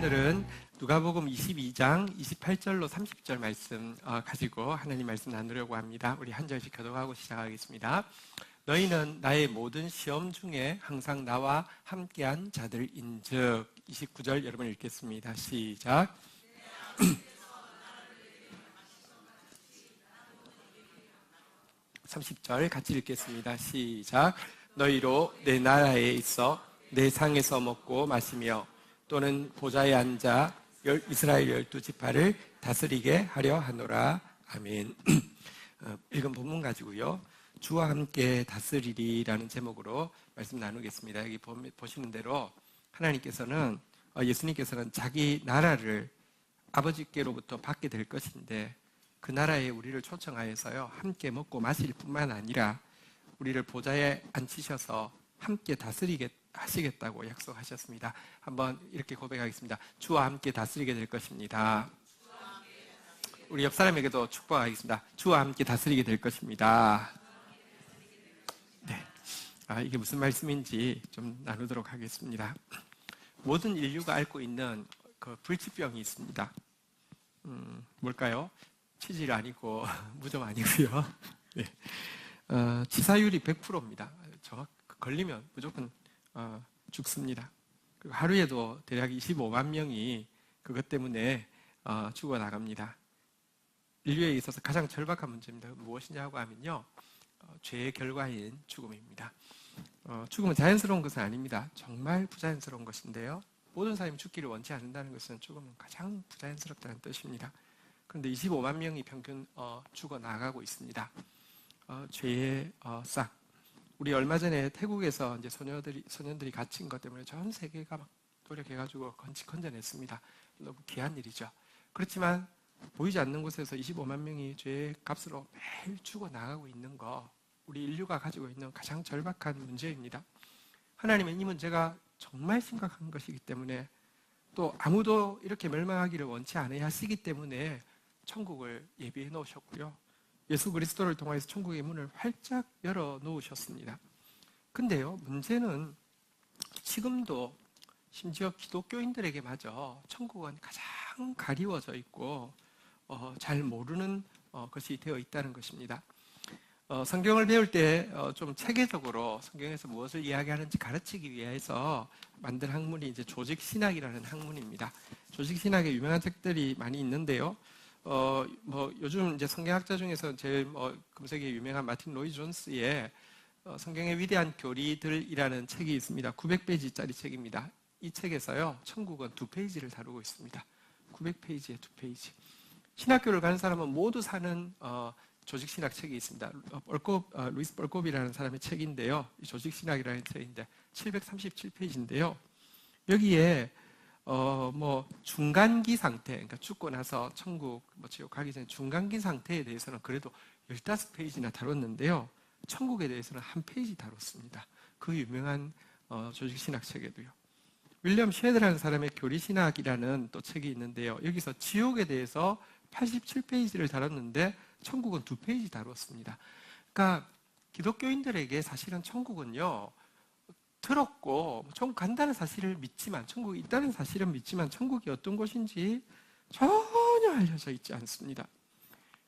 오늘은 누가복음 22장 28절로 30절 말씀 가지고 하나님 말씀 나누려고 합니다. 우리 한 절씩 교독하고 시작하겠습니다. 너희는 나의 모든 시험 중에 항상 나와 함께한 자들인즉. 29절 여러분 읽겠습니다. 시작. 30절 같이 읽겠습니다. 시작. 너희로 내 나라에 있어 내 상에서 먹고 마시며 또는 보좌에 앉아 이스라엘 12지파를 다스리게 하려 하노라. 아멘. 읽은 본문 가지고요, 주와 함께 다스리리라는 제목으로 말씀 나누겠습니다. 여기 보시는 대로 하나님께서는, 예수님께서는 자기 나라를 아버지께로부터 받게 될 것인데 그 나라에 우리를 초청하여서요, 함께 먹고 마실 뿐만 아니라 우리를 보좌에 앉히셔서 함께 다스리게 하시겠다고 약속하셨습니다. 한번 이렇게 고백하겠습니다. 주와 함께 다스리게 될 것입니다. 우리 옆 사람에게도 축복하겠습니다. 주와 함께 다스리게 될 것입니다. 네, 이게 무슨 말씀인지 좀 나누도록 하겠습니다. 모든 인류가 앓고 있는 그 불치병이 있습니다. 뭘까요? 치질 아니고 무좀 아니고요. 네. 치사율이 100%입니다. 걸리면 무조건 죽습니다. 그리고 하루에도 대략 25만 명이 그것 때문에 죽어나갑니다. 인류에 있어서 가장 절박한 문제입니다. 무엇이냐고 하면요, 죄의 결과인 죽음입니다. 죽음은 자연스러운 것은 아닙니다. 정말 부자연스러운 것인데요, 모든 사람이 죽기를 원치 않는다는 것은 죽음은 가장 부자연스럽다는 뜻입니다. 그런데 25만 명이 평균 죽어나가고 있습니다. 죄의 싹. 우리 얼마 전에 태국에서 이제 소년들이 갇힌 것 때문에 전 세계가 막 노력해가지고 건져냈습니다. 너무 귀한 일이죠. 그렇지만 보이지 않는 곳에서 25만 명이 죄의 값으로 매일 죽어나가고 있는 거, 우리 인류가 가지고 있는 가장 절박한 문제입니다. 하나님은 이 문제가 정말 심각한 것이기 때문에, 또 아무도 이렇게 멸망하기를 원치 않아야 하시기 때문에 천국을 예비해 놓으셨고요, 예수 그리스도를 통해서 천국의 문을 활짝 열어 놓으셨습니다. 근데요, 문제는 지금도 심지어 기독교인들에게마저 천국은 가장 가리워져 있고 잘 모르는 것이 되어 있다는 것입니다. 성경을 배울 때 좀 체계적으로 성경에서 무엇을 이야기하는지 가르치기 위해서 만든 학문이 이제 조직신학이라는 학문입니다. 조직신학에 유명한 책들이 많이 있는데요. 요즘 이제 성경학자 중에서 제일 금세기에 유명한 마틴 로이 존스의 성경의 위대한 교리들이라는 책이 있습니다. 900페이지짜리 책입니다. 이 책에서요, 천국은 2페이지를 다루고 있습니다. 900페이지에 2페이지. 신학교를 가는 사람은 모두 사는 조직신학 책이 있습니다. 루이스 벌콥이라는 사람의 책인데요, 이 조직신학이라는 책인데 737페이지인데요, 여기에 중간기 상태, 그러니까 죽고 나서 천국, 지옥 가기 전에 중간기 상태에 대해서는 그래도 15페이지나 다뤘는데요, 천국에 대해서는 1페이지 다뤘습니다. 그 유명한 조직신학 책에도요. 윌리엄 쉐드라는 사람의 교리신학이라는 또 책이 있는데요, 여기서 지옥에 대해서 87페이지를 다뤘는데 천국은 2페이지 다뤘습니다. 그러니까 기독교인들에게 사실은 천국은요, 들었고 천국 간다는 사실을 믿지만, 천국이 있다는 사실은 믿지만 천국이 어떤 곳인지 전혀 알려져 있지 않습니다.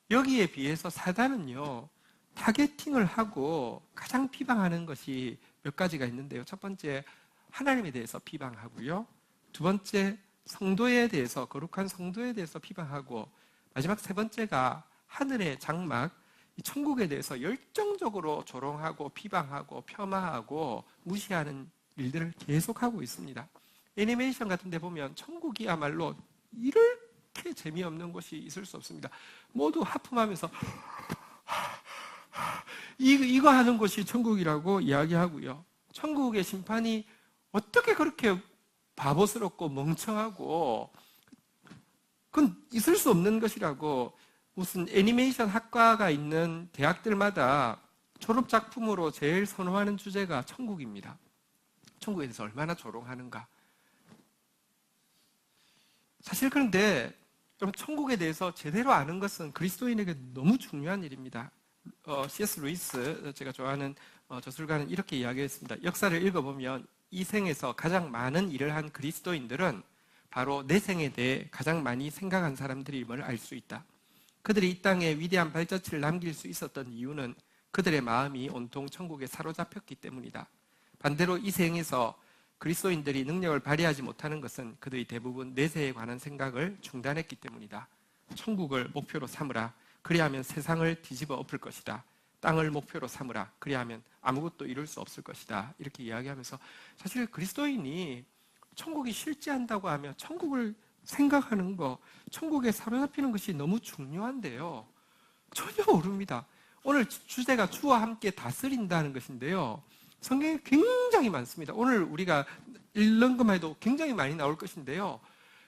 여기에 비해서 사단은요, 타겟팅을 하고 가장 비방하는 것이 몇 가지가 있는데요. 첫 번째, 하나님에 대해서 비방하고요, 두 번째, 성도에 대해서, 거룩한 성도에 대해서 비방하고, 마지막 세 번째가 하늘의 장막, 이 천국에 대해서 열정적으로 조롱하고 비방하고 폄하하고 무시하는 일들을 계속하고 있습니다. 애니메이션 같은 데 보면 천국이야말로 이렇게 재미없는 곳이 있을 수 없습니다. 모두 하품하면서 이거 하는 곳이 천국이라고 이야기하고요, 천국의 심판이 어떻게 그렇게 바보스럽고 멍청하고, 그건 있을 수 없는 것이라고, 무슨 애니메이션 학과가 있는 대학들마다 졸업작품으로 제일 선호하는 주제가 천국입니다. 천국에 대해서 얼마나 조롱하는가. 사실 그런데 여러분, 천국에 대해서 제대로 아는 것은 그리스도인에게 너무 중요한 일입니다. C.S. 루이스, 제가 좋아하는 저술가는 이렇게 이야기했습니다. 역사를 읽어보면 이 생에서 가장 많은 일을 한 그리스도인들은 바로 내 생에 대해 가장 많이 생각한 사람들임을 알 수 있다. 그들이 이 땅에 위대한 발자취를 남길 수 있었던 이유는 그들의 마음이 온통 천국에 사로잡혔기 때문이다. 반대로 이 생에서 그리스도인들이 능력을 발휘하지 못하는 것은 그들이 대부분 내세에 관한 생각을 중단했기 때문이다. 천국을 목표로 삼으라. 그리하면 세상을 뒤집어 엎을 것이다. 땅을 목표로 삼으라. 그리하면 아무것도 이룰 수 없을 것이다. 이렇게 이야기하면서 사실 그리스도인이 천국이 실제한다고 하면 천국을 생각하는 거, 천국에 사로잡히는 것이 너무 중요한데요. 전혀 모릅니다. 오늘 주제가 주와 함께 다스린다는 것인데요. 성경에 굉장히 많습니다. 오늘 우리가 읽는 것만 해도 굉장히 많이 나올 것인데요.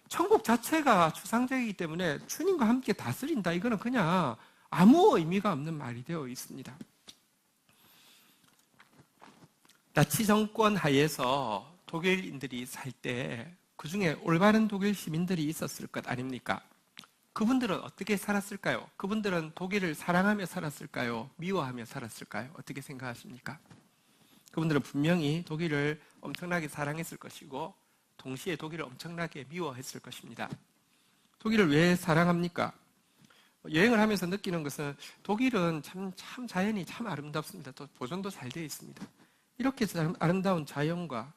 천국 자체가 추상적이기 때문에 주님과 함께 다스린다. 이거는 그냥 아무 의미가 없는 말이 되어 있습니다. 나치 정권 하에서 독일인들이 살 때 그중에 올바른 독일 시민들이 있었을 것 아닙니까? 그분들은 어떻게 살았을까요? 그분들은 독일을 사랑하며 살았을까요? 미워하며 살았을까요? 어떻게 생각하십니까? 그분들은 분명히 독일을 엄청나게 사랑했을 것이고 동시에 독일을 엄청나게 미워했을 것입니다. 독일을 왜 사랑합니까? 여행을 하면서 느끼는 것은 독일은 참 자연이 참 아름답습니다. 또 보존도 잘 되어 있습니다. 이렇게 아름다운 자연과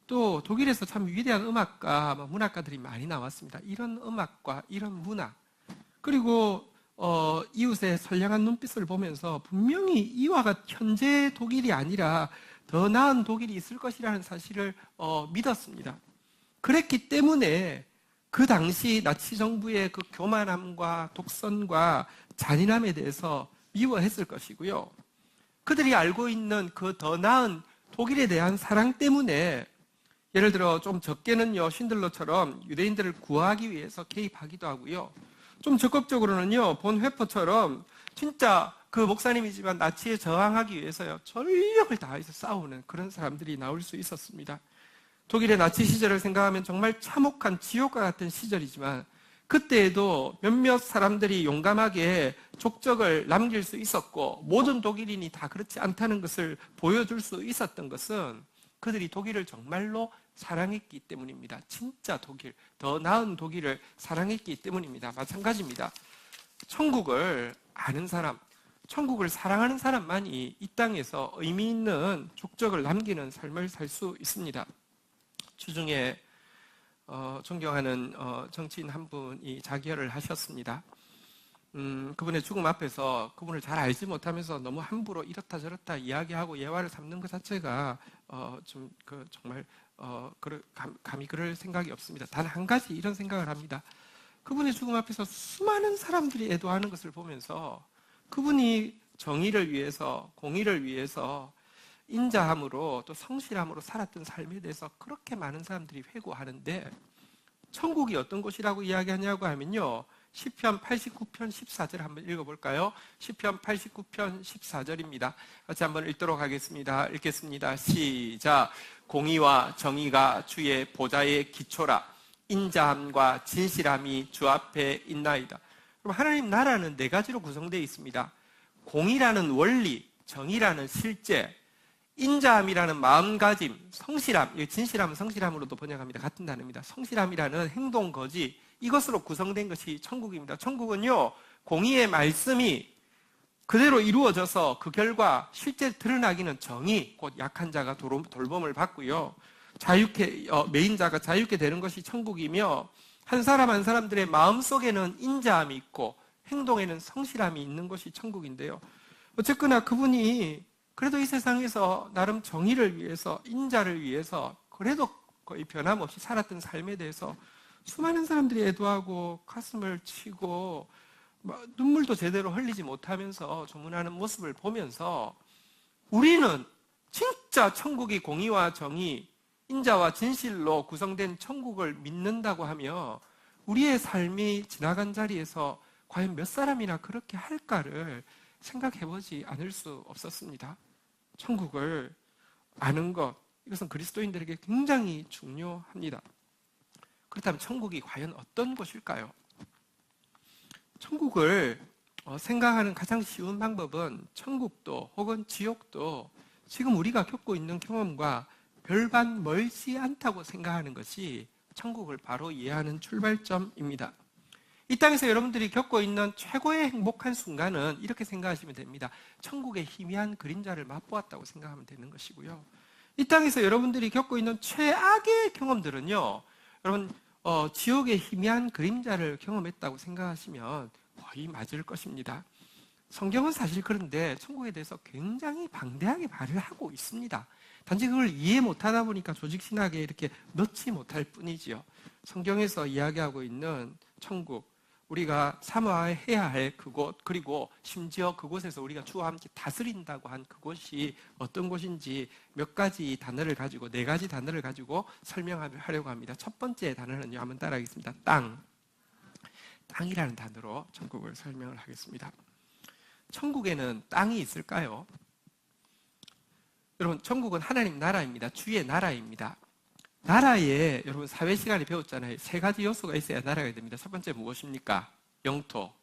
또 독일에서 참 위대한 음악가, 문학가들이 많이 나왔습니다. 이런 음악과 이런 문화, 그리고 이웃의 선량한 눈빛을 보면서 분명히 이와 같은 현재 독일이 아니라 더 나은 독일이 있을 것이라는 사실을 믿었습니다. 그랬기 때문에 그 당시 나치 정부의 그 교만함과 독선과 잔인함에 대해서 미워했을 것이고요. 그들이 알고 있는 그 더 나은 독일에 대한 사랑 때문에 예를 들어 좀 적게는요, 신들러처럼 유대인들을 구하기 위해서 개입하기도 하고요. 좀 적극적으로는요, 본 회퍼처럼 진짜 그 목사님이지만 나치에 저항하기 위해서요, 전력을 다해서 싸우는 그런 사람들이 나올 수 있었습니다. 독일의 나치 시절을 생각하면 정말 참혹한 지옥과 같은 시절이지만 그때에도 몇몇 사람들이 용감하게 족적을 남길 수 있었고 모든 독일인이 다 그렇지 않다는 것을 보여줄 수 있었던 것은 그들이 독일을 정말로 사랑했기 때문입니다. 진짜 독일, 더 나은 독일을 사랑했기 때문입니다. 마찬가지입니다. 천국을 아는 사람, 천국을 사랑하는 사람만이 이 땅에서 의미 있는 족적을 남기는 삶을 살 수 있습니다. 주중에 존경하는 정치인 한 분이 자결을 하셨습니다. 그분의 죽음 앞에서 그분을 잘 알지 못하면서 너무 함부로 이렇다 저렇다 이야기하고 예화를 삼는 것 자체가 정말 감히 그럴 생각이 없습니다. 단 한 가지 이런 생각을 합니다. 그분의 죽음 앞에서 수많은 사람들이 애도하는 것을 보면서 그분이 정의를 위해서, 공의를 위해서 인자함으로 또 성실함으로 살았던 삶에 대해서 그렇게 많은 사람들이 회고하는데 천국이 어떤 곳이라고 이야기하냐고 하면요, 시편 89편 14절 한번 읽어볼까요? 시편 89편 14절입니다. 같이 한번 읽도록 하겠습니다. 읽겠습니다. 시작. 공의와 정의가 주의 보좌의 기초라. 인자함과 진실함이 주 앞에 있나이다. 그럼 하나님 나라는 네 가지로 구성되어 있습니다. 공의라는 원리, 정의라는 실제, 인자함이라는 마음가짐, 성실함, 진실함은 성실함으로도 번역합니다. 같은 단어입니다. 성실함이라는 행동 거지, 이것으로 구성된 것이 천국입니다. 천국은요, 공의의 말씀이 그대로 이루어져서 그 결과 실제 드러나기는 정의, 곧 약한 자가 돌봄을 받고요, 매인자가 자유케 되는 것이 천국이며, 한 사람 한 사람들의 마음속에는 인자함이 있고 행동에는 성실함이 있는 것이 천국인데요. 어쨌거나 그분이 그래도 이 세상에서 나름 정의를 위해서, 인자를 위해서 그래도 거의 변함없이 살았던 삶에 대해서 수많은 사람들이 애도하고 가슴을 치고 눈물도 제대로 흘리지 못하면서 조문하는 모습을 보면서 우리는 진짜 천국이 공의와 정의, 인자와 진실로 구성된 천국을 믿는다고 하며 우리의 삶이 지나간 자리에서 과연 몇 사람이나 그렇게 할까를 생각해보지 않을 수 없었습니다. 천국을 아는 것, 이것은 그리스도인들에게 굉장히 중요합니다. 그렇다면 천국이 과연 어떤 곳일까요? 천국을 생각하는 가장 쉬운 방법은 천국도 혹은 지옥도 지금 우리가 겪고 있는 경험과 별반 멀지 않다고 생각하는 것이 천국을 바로 이해하는 출발점입니다. 이 땅에서 여러분들이 겪고 있는 최고의 행복한 순간은 이렇게 생각하시면 됩니다. 천국의 희미한 그림자를 맛보았다고 생각하면 되는 것이고요. 이 땅에서 여러분들이 겪고 있는 최악의 경험들은요, 여러분 지옥의 희미한 그림자를 경험했다고 생각하시면 거의 맞을 것입니다. 성경은 사실 그런데 천국에 대해서 굉장히 방대하게 말을 하고 있습니다. 단지 그걸 이해 못하다 보니까 조직신학에 이렇게 넣지 못할 뿐이지요. 성경에서 이야기하고 있는 천국, 우리가 사모해야 할 그곳, 그리고 심지어 그곳에서 우리가 주와 함께 다스린다고 한 그곳이 어떤 곳인지 몇 가지 단어를 가지고, 4가지 단어를 가지고 설명하려고 합니다. 첫 번째 단어는요, 한번 따라하겠습니다. 땅. 땅이라는 단어로 천국을 설명을 하겠습니다. 천국에는 땅이 있을까요? 여러분, 천국은 하나님 나라입니다. 주의 나라입니다. 나라에 여러분 사회 시간에 배웠잖아요. 3가지 요소가 있어야 나라가 됩니다. 첫 번째 무엇입니까? 영토,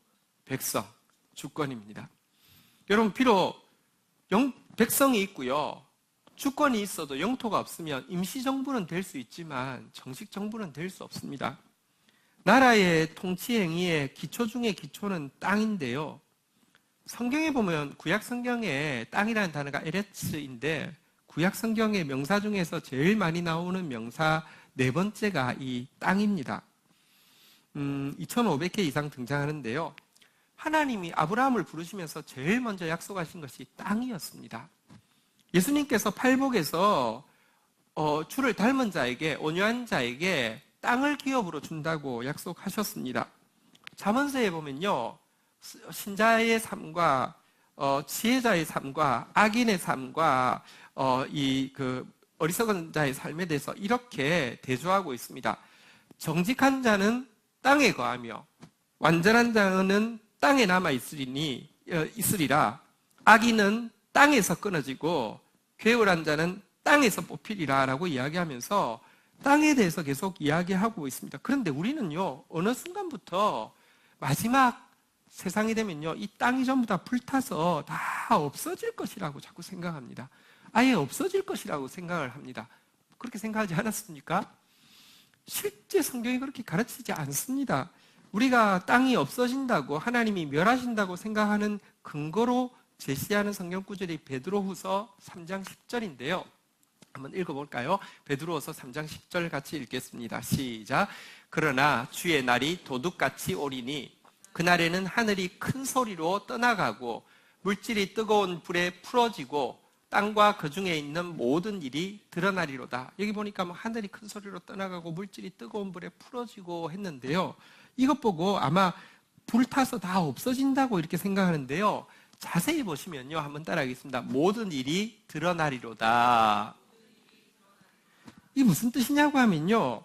백성, 주권입니다. 여러분, 비록 백성이 있고요, 주권이 있어도 영토가 없으면 임시정부는 될 수 있지만 정식정부는 될 수 없습니다. 나라의 통치 행위의 기초 중의 기초는 땅인데요, 성경에 보면 구약 성경에 땅이라는 단어가 에레츠인데, 구약 성경의 명사 중에서 제일 많이 나오는 명사 4번째가 이 땅입니다. 2500개 이상 등장하는데요, 하나님이 아브라함을 부르시면서 제일 먼저 약속하신 것이 땅이었습니다. 예수님께서 팔복에서 주를 닮은 자에게, 온유한 자에게 땅을 기업으로 준다고 약속하셨습니다. 잠언서에 보면요, 신자의 삶과 지혜자의 삶과 악인의 삶과 어리석은 자의 삶에 대해서 이렇게 대조하고 있습니다. 정직한 자는 땅에 거하며 완전한 자는 땅에 남아 있으리라. 악인은 땅에서 끊어지고 괴울한 자는 땅에서 뽑히리라 라고 이야기하면서 땅에 대해서 계속 이야기하고 있습니다. 그런데 우리는요, 어느 순간부터 마지막 세상이 되면요, 이 땅이 전부 다 불타서 다 없어질 것이라고 자꾸 생각합니다. 아예 없어질 것이라고 생각을 합니다. 그렇게 생각하지 않았습니까? 실제 성경이 그렇게 가르치지 않습니다. 우리가 땅이 없어진다고, 하나님이 멸하신다고 생각하는 근거로 제시하는 성경 구절이 베드로후서 3장 10절인데요. 한번 읽어볼까요? 베드로후서 3장 10절 같이 읽겠습니다. 시작. 그러나 주의 날이 도둑같이 오리니 그날에는 하늘이 큰 소리로 떠나가고 물질이 뜨거운 불에 풀어지고 땅과 그 중에 있는 모든 일이 드러나리로다. 여기 보니까 하늘이 큰 소리로 떠나가고 물질이 뜨거운 불에 풀어지고 했는데요, 이것 보고 아마 불타서 다 없어진다고 이렇게 생각하는데요, 자세히 보시면요, 한번 따라하겠습니다. 모든 일이 드러나리로다. 이게 무슨 뜻이냐고 하면요,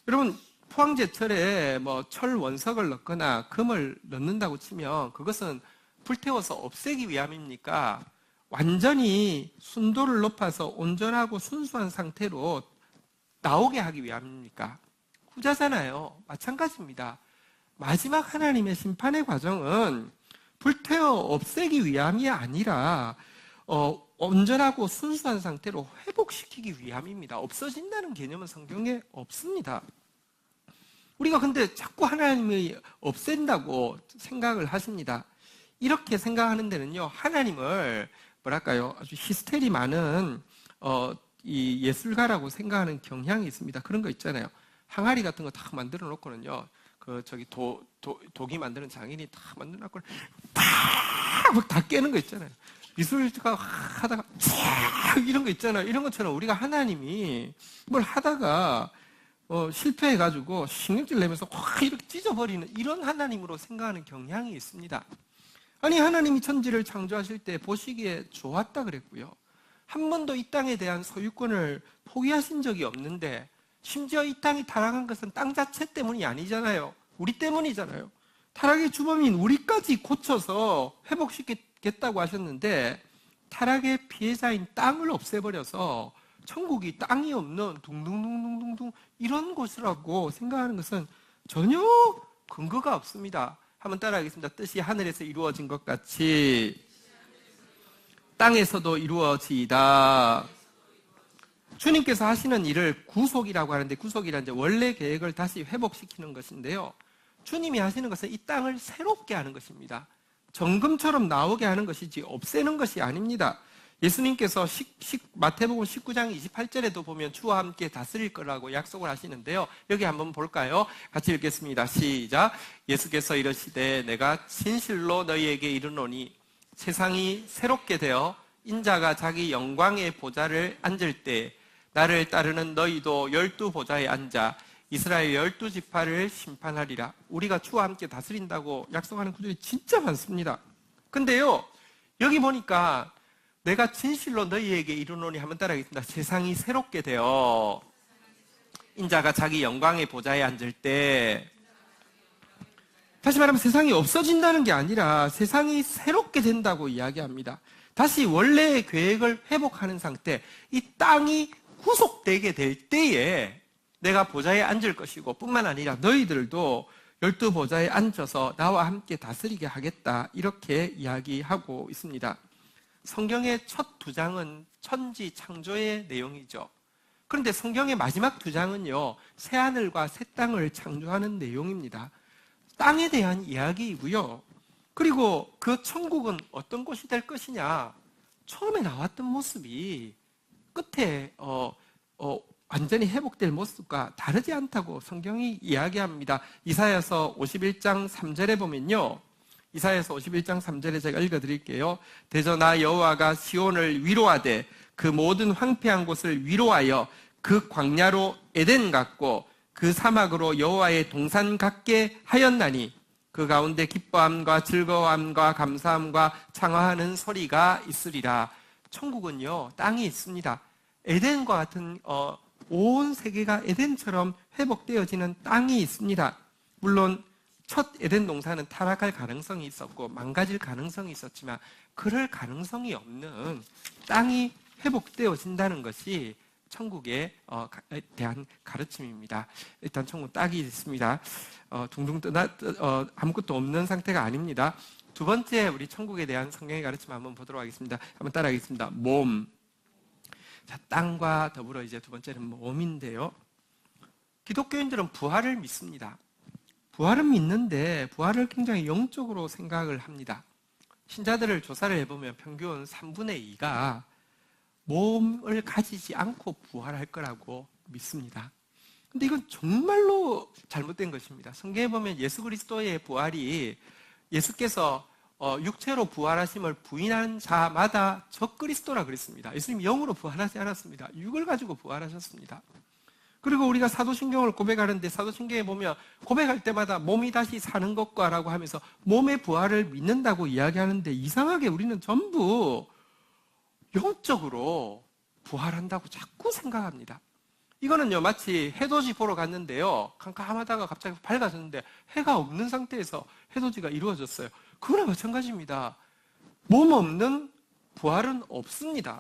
여러분, 포항제철에 철 원석을 넣거나 금을 넣는다고 치면 그것은 불태워서 없애기 위함입니까? 완전히 순도를 높아서 온전하고 순수한 상태로 나오게 하기 위함입니까? 후자잖아요. 마찬가지입니다. 마지막 하나님의 심판의 과정은 불태워 없애기 위함이 아니라 온전하고 순수한 상태로 회복시키기 위함입니다. 없어진다는 개념은 성경에 없습니다. 우리가 근데 자꾸 하나님이 없앤다고 생각을 하십니다. 이렇게 생각하는 데는요, 하나님을 아주 히스테리 많은 이 예술가라고 생각하는 경향이 있습니다. 그런 거 있잖아요. 항아리 같은 거 다 만들어 놓고는요, 독이 만드는 장인이 다 만들어 놓고 다 깨는 거 있잖아요. 미술가 하다가 이런 거 있잖아요. 이런 것처럼 우리가 하나님이 뭘 하다가 실패해가지고 신경질 내면서 확 이렇게 찢어버리는 이런 하나님으로 생각하는 경향이 있습니다. 아니, 하나님이 천지를 창조하실 때 보시기에 좋았다 그랬고요, 한 번도 이 땅에 대한 소유권을 포기하신 적이 없는데, 심지어 이 땅이 타락한 것은 땅 자체 때문이 아니잖아요. 우리 때문이잖아요. 타락의 주범인 우리까지 고쳐서 회복시키겠다고 하셨는데, 타락의 피해자인 땅을 없애버려서 천국이 땅이 없는 둥둥둥둥둥 이런 곳이라고 생각하는 것은 전혀 근거가 없습니다. 한번 따라하겠습니다. 뜻이 하늘에서 이루어진 것 같이 땅에서도 이루어지이다. 주님께서 하시는 일을 구속이라고 하는데, 구속이란 이제 원래 계획을 다시 회복시키는 것인데요. 주님이 하시는 것은 이 땅을 새롭게 하는 것입니다. 정금처럼 나오게 하는 것이지 없애는 것이 아닙니다. 예수님께서 마태복음 19장 28절에도 보면 주와 함께 다스릴 거라고 약속을 하시는데요. 여기 한번 볼까요? 같이 읽겠습니다. 시작. 예수께서 이르시되 내가 진실로 너희에게 이르노니 세상이 새롭게 되어 인자가 자기 영광의 보좌를 앉을 때 나를 따르는 너희도 12보좌에 앉아 이스라엘 12지파를 심판하리라. 우리가 주와 함께 다스린다고 약속하는 구절이 진짜 많습니다. 근데요, 여기 보니까 내가 진실로 너희에게 이르노니 한번 따라하겠습니다. 세상이 새롭게 되어 인자가 자기 영광의 보좌에 앉을 때, 다시 말하면 세상이 없어진다는 게 아니라 세상이 새롭게 된다고 이야기합니다. 다시 원래의 계획을 회복하는 상태, 이 땅이 구속되게 될 때에 내가 보좌에 앉을 것이고, 뿐만 아니라 너희들도 12보좌에 앉아서 나와 함께 다스리게 하겠다, 이렇게 이야기하고 있습니다. 성경의 첫 2장은 천지 창조의 내용이죠. 그런데 성경의 마지막 2장은요, 새하늘과 새 땅을 창조하는 내용입니다. 땅에 대한 이야기이고요. 그리고 그 천국은 어떤 곳이 될 것이냐, 처음에 나왔던 모습이 끝에 완전히 회복될 모습과 다르지 않다고 성경이 이야기합니다. 이사야서 51장 3절에 보면요, 이사야서 51장 3절에 제가 읽어드릴게요. 대저나 여호와가 시온을 위로하되 그 모든 황폐한 곳을 위로하여 그 광야로 에덴 같고 그 사막으로 여호와의 동산 같게 하였나니 그 가운데 기뻐함과 즐거움과 감사함과 창화하는 소리가 있으리라. 천국은요, 땅이 있습니다. 에덴과 같은 온 세계가 에덴처럼 회복되어지는 땅이 있습니다. 물론 첫 에덴 동산은 타락할 가능성이 있었고 망가질 가능성이 있었지만 그럴 가능성이 없는 땅이 회복되어진다는 것이 천국에 대한 가르침입니다. 일단 천국 땅이 있습니다. 둥둥 떠나 아무것도 없는 상태가 아닙니다. 두 번째, 우리 천국에 대한 성경의 가르침 한번 보도록 하겠습니다. 한번 따라하겠습니다. 몸. 자, 땅과 더불어 이제 두 번째는 몸인데요. 기독교인들은 부활을 믿습니다. 부활은 믿는데 부활을 굉장히 영적으로 생각을 합니다. 신자들을 조사를 해보면 평균 3분의 2가 몸을 가지지 않고 부활할 거라고 믿습니다. 근데 이건 정말로 잘못된 것입니다. 성경에 보면 예수 그리스도의 부활이, 예수께서 육체로 부활하심을 부인한 자마다 적그리스도라 그랬습니다. 예수님이 영으로 부활하지 않았습니다. 육을 가지고 부활하셨습니다. 그리고 우리가 사도신경을 고백하는데 사도신경에 보면 고백할 때마다 몸이 다시 사는 것과 라고 하면서 몸의 부활을 믿는다고 이야기하는데, 이상하게 우리는 전부 영적으로 부활한다고 자꾸 생각합니다. 이거는요, 마치 해돋이 보러 갔는데요, 캄캄하다가 갑자기 밝아졌는데 해가 없는 상태에서 해돋이가 이루어졌어요. 그거랑 마찬가지입니다. 몸 없는 부활은 없습니다.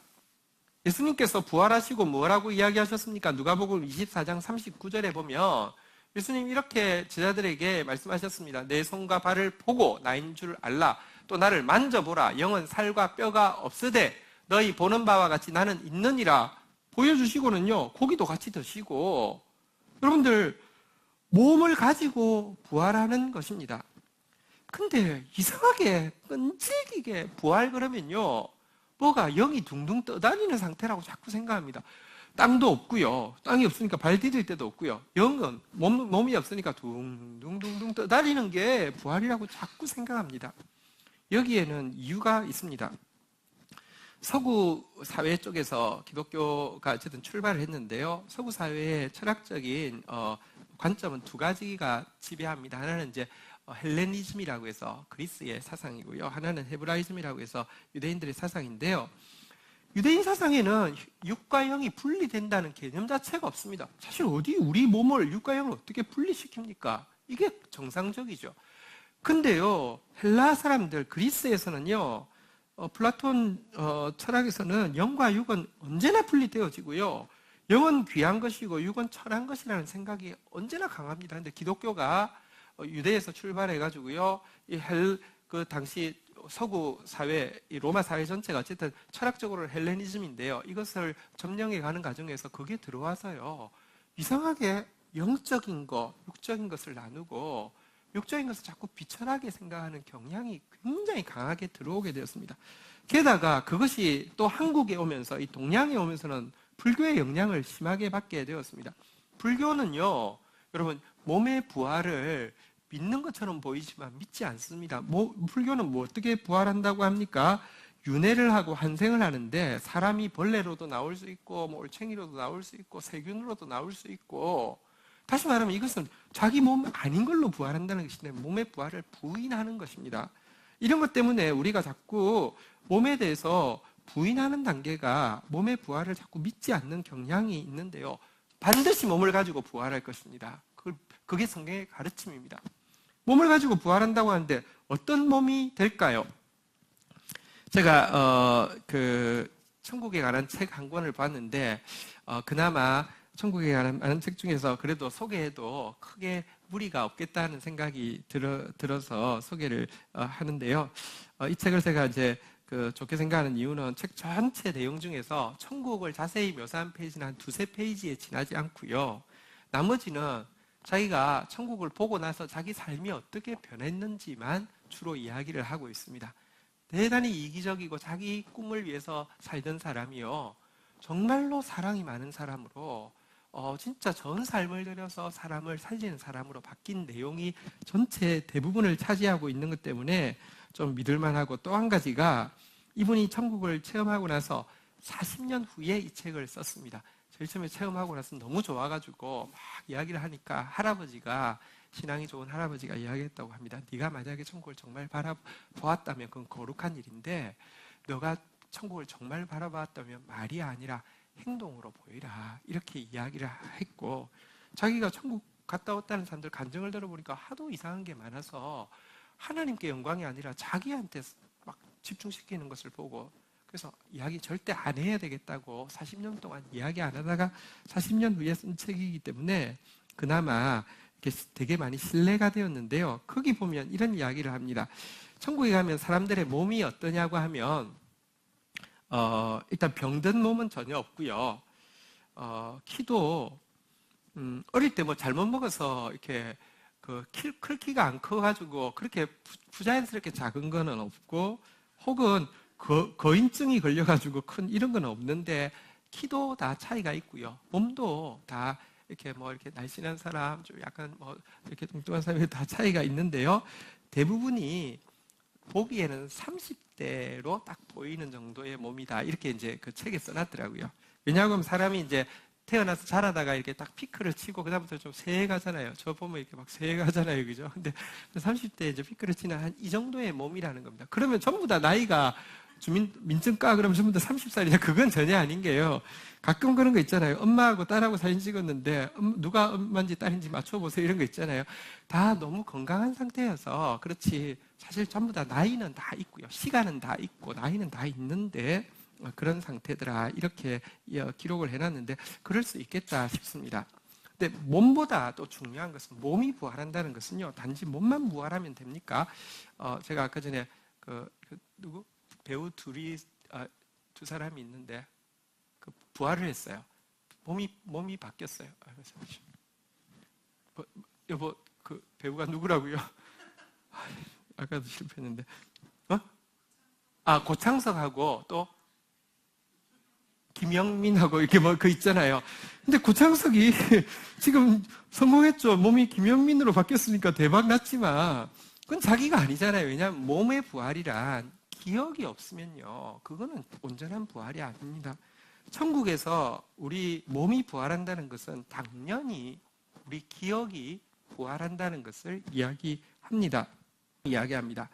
예수님께서 부활하시고 뭐라고 이야기하셨습니까? 누가복음 24장 39절에 보면 예수님 이렇게 제자들에게 말씀하셨습니다. 내 손과 발을 보고 나인 줄 알라. 또 나를 만져보라. 영은 살과 뼈가 없으되 너희 보는 바와 같이 나는 있느니라. 보여주시고는요, 고기도 같이 드시고, 여러분들 몸을 가지고 부활하는 것입니다. 근데 이상하게 끈질기게 부활 그러면요, 뭐가 영이 둥둥 떠다니는 상태라고 자꾸 생각합니다. 땅도 없고요, 땅이 없으니까 발 디딜 데도 없고요, 영은 몸이 없으니까 둥둥둥둥 떠다니는 게 부활이라고 자꾸 생각합니다. 여기에는 이유가 있습니다. 서구 사회 쪽에서 기독교가 어쨌든 출발을 했는데요, 서구 사회의 철학적인 관점은 두 가지가 지배합니다. 하나는 이제 헬레니즘이라고 해서 그리스의 사상이고요, 하나는 헤브라이즘이라고 해서 유대인들의 사상인데요, 유대인 사상에는 육과 영이 분리된다는 개념 자체가 없습니다. 사실 어디 우리 몸을 육과 영을 어떻게 분리시킵니까? 이게 정상적이죠. 근데요, 헬라 사람들, 그리스에서는요, 플라톤 철학에서는 영과 육은 언제나 분리되어지고요, 영은 귀한 것이고 육은 천한 것이라는 생각이 언제나 강합니다. 근데 기독교가 유대에서 출발해가지고요, 그 당시 서구 사회, 이 로마 사회 전체가 어쨌든 철학적으로 헬레니즘인데요. 이것을 점령해 가는 과정에서 그게 들어와서요. 이상하게 영적인 것, 육적인 것을 나누고 육적인 것을 자꾸 비천하게 생각하는 경향이 굉장히 강하게 들어오게 되었습니다. 게다가 그것이 또 한국에 오면서, 이 동양에 오면서는 불교의 영향을 심하게 받게 되었습니다. 불교는요, 여러분, 몸의 부활을 믿는 것처럼 보이지만 믿지 않습니다. 불교는 뭐 어떻게 부활한다고 합니까? 윤회를 하고 환생을 하는데 사람이 벌레로도 나올 수 있고 뭐 올챙이로도 나올 수 있고 세균으로도 나올 수 있고, 다시 말하면 이것은 자기 몸 아닌 걸로 부활한다는 것인데 몸의 부활을 부인하는 것입니다. 이런 것 때문에 우리가 자꾸 몸에 대해서 부인하는 단계가 몸의 부활을 자꾸 믿지 않는 경향이 있는데요. 반드시 몸을 가지고 부활할 것입니다. 그게 성경의 가르침입니다. 몸을 가지고 부활한다고 하는데 어떤 몸이 될까요? 제가 천국에 관한 책 한 권을 봤는데 그나마 천국에 관한 책 중에서 그래도 소개해도 크게 무리가 없겠다는 생각이 들어서 소개를 하는데요. 이 책을 제가 이제 좋게 생각하는 이유는 책 전체 내용 중에서 천국을 자세히 묘사한 페이지는 한 두세 페이지에 지나지 않고요. 나머지는 자기가 천국을 보고 나서 자기 삶이 어떻게 변했는지만 주로 이야기를 하고 있습니다. 대단히 이기적이고 자기 꿈을 위해서 살던 사람이요, 정말로 사랑이 많은 사람으로 진짜 전 삶을 들여서 사람을 살리는 사람으로 바뀐 내용이 전체 대부분을 차지하고 있는 것 때문에 좀 믿을만하고, 또 한 가지가 이분이 천국을 체험하고 나서 40년 후에 이 책을 썼습니다. 제일 처음에 체험하고 나서 너무 좋아가지고 막 이야기를 하니까 할아버지가, 신앙이 좋은 할아버지가 이야기했다고 합니다. 네가 만약에 천국을 정말 바라보았다면 그건 거룩한 일인데, 너가 천국을 정말 바라보았다면 말이 아니라 행동으로 보이라, 이렇게 이야기를 했고, 자기가 천국 갔다 왔다는 사람들 간증을 들어보니까 하도 이상한 게 많아서 하나님께 영광이 아니라 자기한테 막 집중시키는 것을 보고, 그래서 이야기 절대 안 해야 되겠다고 40년 동안 이야기 안 하다가 40년 후에 쓴 책이기 때문에 그나마 되게 많이 신뢰가 되었는데요. 거기 보면 이런 이야기를 합니다. 천국에 가면 사람들의 몸이 어떠냐고 하면 일단 병든 몸은 전혀 없고요. 키도 어릴 때 뭐 잘못 먹어서 이렇게 클 키가 안 커가지고 그렇게 부자연스럽게 작은 거는 없고, 혹은 거인증이 걸려가지고 큰 이런 건 없는데, 키도 다 차이가 있고요. 몸도 다 이렇게 날씬한 사람, 좀 약간 이렇게 뚱뚱한 사람이 다 차이가 있는데요. 대부분이 보기에는 30대로 딱 보이는 정도의 몸이다, 이렇게 이제 그 책에 써놨더라고요. 왜냐하면 사람이 이제 태어나서 자라다가 이렇게 딱 피크를 치고 그다음부터 좀 새해가잖아요. 저 보면 이렇게 막 새해가잖아요, 그죠? 근데 30대에 이제 피크를 치는 한 이 정도의 몸이라는 겁니다. 그러면 전부 다 나이가 민증까 그러면 전부 다 30살이냐? 그건 전혀 아닌 게요. 가끔 그런 거 있잖아요. 엄마하고 딸하고 사진 찍었는데 누가 엄마인지 딸인지 맞춰보세요, 이런 거 있잖아요. 다 너무 건강한 상태여서 그렇지, 사실 전부 다 나이는 다 있고요, 시간은 다 있고 나이는 다 있는데 그런 상태더라, 이렇게 기록을 해놨는데 그럴 수 있겠다 싶습니다. 근데 몸보다 또 중요한 것은, 몸이 부활한다는 것은요, 단지 몸만 부활하면 됩니까? 제가 아까 전에 누구 배우 두 사람이 있는데 부활을 했어요. 몸이 바뀌었어요. 여보, 그 배우가 누구라고요? 아까도 실패했는데. 고창석하고 또 김영민하고 이렇게 그 있잖아요. 근데 고창석이 지금 성공했죠. 몸이 김영민으로 바뀌었으니까 대박 났지만 그건 자기가 아니잖아요. 왜냐하면 몸의 부활이란 기억이 없으면요, 그거는 온전한 부활이 아닙니다. 천국에서 우리 몸이 부활한다는 것은 당연히 우리 기억이 부활한다는 것을 이야기합니다.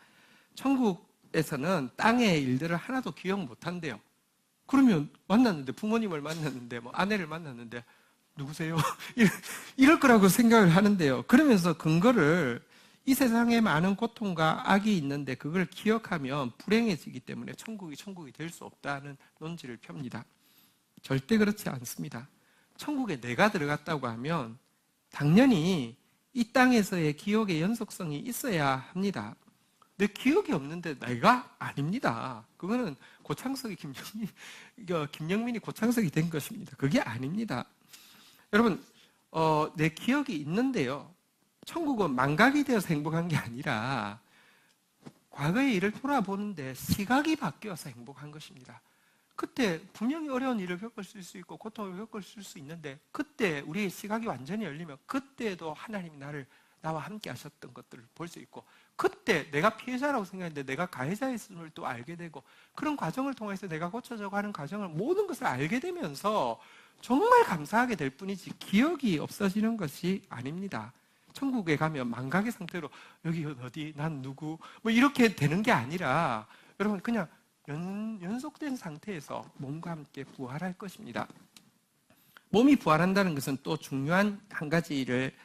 천국에서는 땅의 일들을 하나도 기억 못한대요. 그러면 부모님을 만났는데 아내를 만났는데 누구세요? 이럴 거라고 생각을 하는데요. 그러면서 근거를, 이 세상에 많은 고통과 악이 있는데 그걸 기억하면 불행해지기 때문에 천국이 될 수 없다는 논지를 펴니다. 절대 그렇지 않습니다. 천국에 내가 들어갔다고 하면 당연히 이 땅에서의 기억의 연속성이 있어야 합니다. 내 기억이 없는데 내가 아닙니다. 그거는 김영민이 고창석이 된 것입니다. 그게 아닙니다. 여러분, 내 기억이 있는데요. 천국은 망각이 되어서 행복한 게 아니라 과거의 일을 돌아보는데 시각이 바뀌어서 행복한 것입니다. 그때 분명히 어려운 일을 겪었을 수 있고 고통을 겪었을 수 있는데 그때 우리의 시각이 완전히 열리면 그때도 하나님이 나와 함께 하셨던 것들을 볼 수 있고 그때 내가 피해자라고 생각했는데 내가 가해자였음을 또 알게 되고 그런 과정을 통해서 내가 고쳐져 가는 과정을 모든 것을 알게 되면서 정말 감사하게 될 뿐이지 기억이 없어지는 것이 아닙니다. 천국에 가면 망각의 상태로 여기 어디 난 누구 뭐 이렇게 되는 게 아니라 여러분 그냥 연속된 상태에서 몸과 함께 부활할 것입니다. 몸이 부활한다는 것은 또 중요한 한 가지를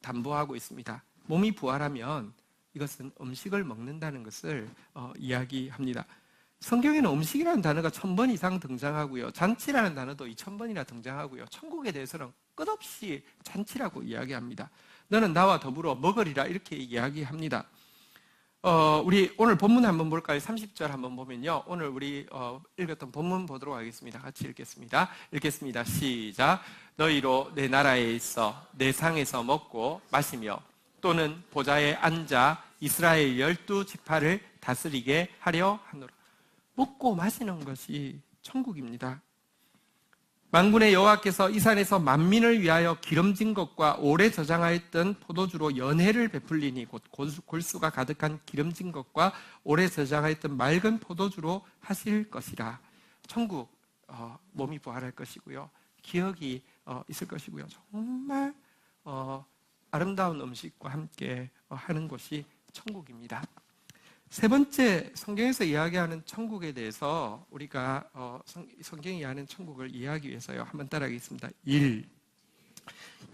담보하고 있습니다. 몸이 부활하면 이것은 음식을 먹는다는 것을 이야기합니다. 성경에는 음식이라는 단어가 1000번 이상 등장하고요. 잔치라는 단어도 2000번이나 등장하고요. 천국에 대해서는 끝없이 잔치라고 이야기합니다. 너는 나와 더불어 먹으리라 이렇게 이야기합니다. 우리 오늘 본문 한번 볼까요? 30절 한번 보면요. 오늘 우리 읽었던 본문 보도록 하겠습니다. 같이 읽겠습니다. 시작. 너희로 내 나라에 있어 내 상에서 먹고 마시며 또는 보좌에 앉아 이스라엘 12지파를 다스리게 하려 하노라. 먹고 마시는 것이 천국입니다. 만군의 여호와께서 이 산에서 만민을 위하여 기름진 것과 오래 저장하였던 포도주로 연회를 베풀리니 곧 골수가 가득한 기름진 것과 오래 저장하였던 맑은 포도주로 하실 것이라. 천국 몸이 부활할 것이고요. 기억이 있을 것이고요. 정말 아름다운 음식과 함께 하는 곳이 천국입니다. 세 번째, 성경에서 이야기하는 천국에 대해서 우리가 성경이 이야기하는 천국을 이해하기 위해서요. 한번 따라하겠습니다.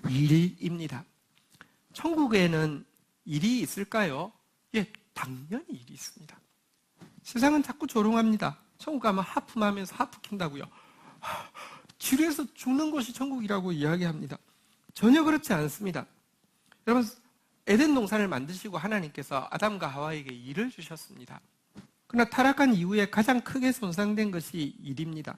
일입니다. 천국에는 일이 있을까요? 예, 당연히 일이 있습니다. 세상은 자꾸 조롱합니다. 천국 가면 하품하면서 하프 킨다고요. 지루해서 죽는 곳이 천국이라고 이야기합니다. 전혀 그렇지 않습니다. 여러분, 에덴 동산을 만드시고 하나님께서 아담과 하와에게 일을 주셨습니다. 그러나 타락한 이후에 가장 크게 손상된 것이 일입니다.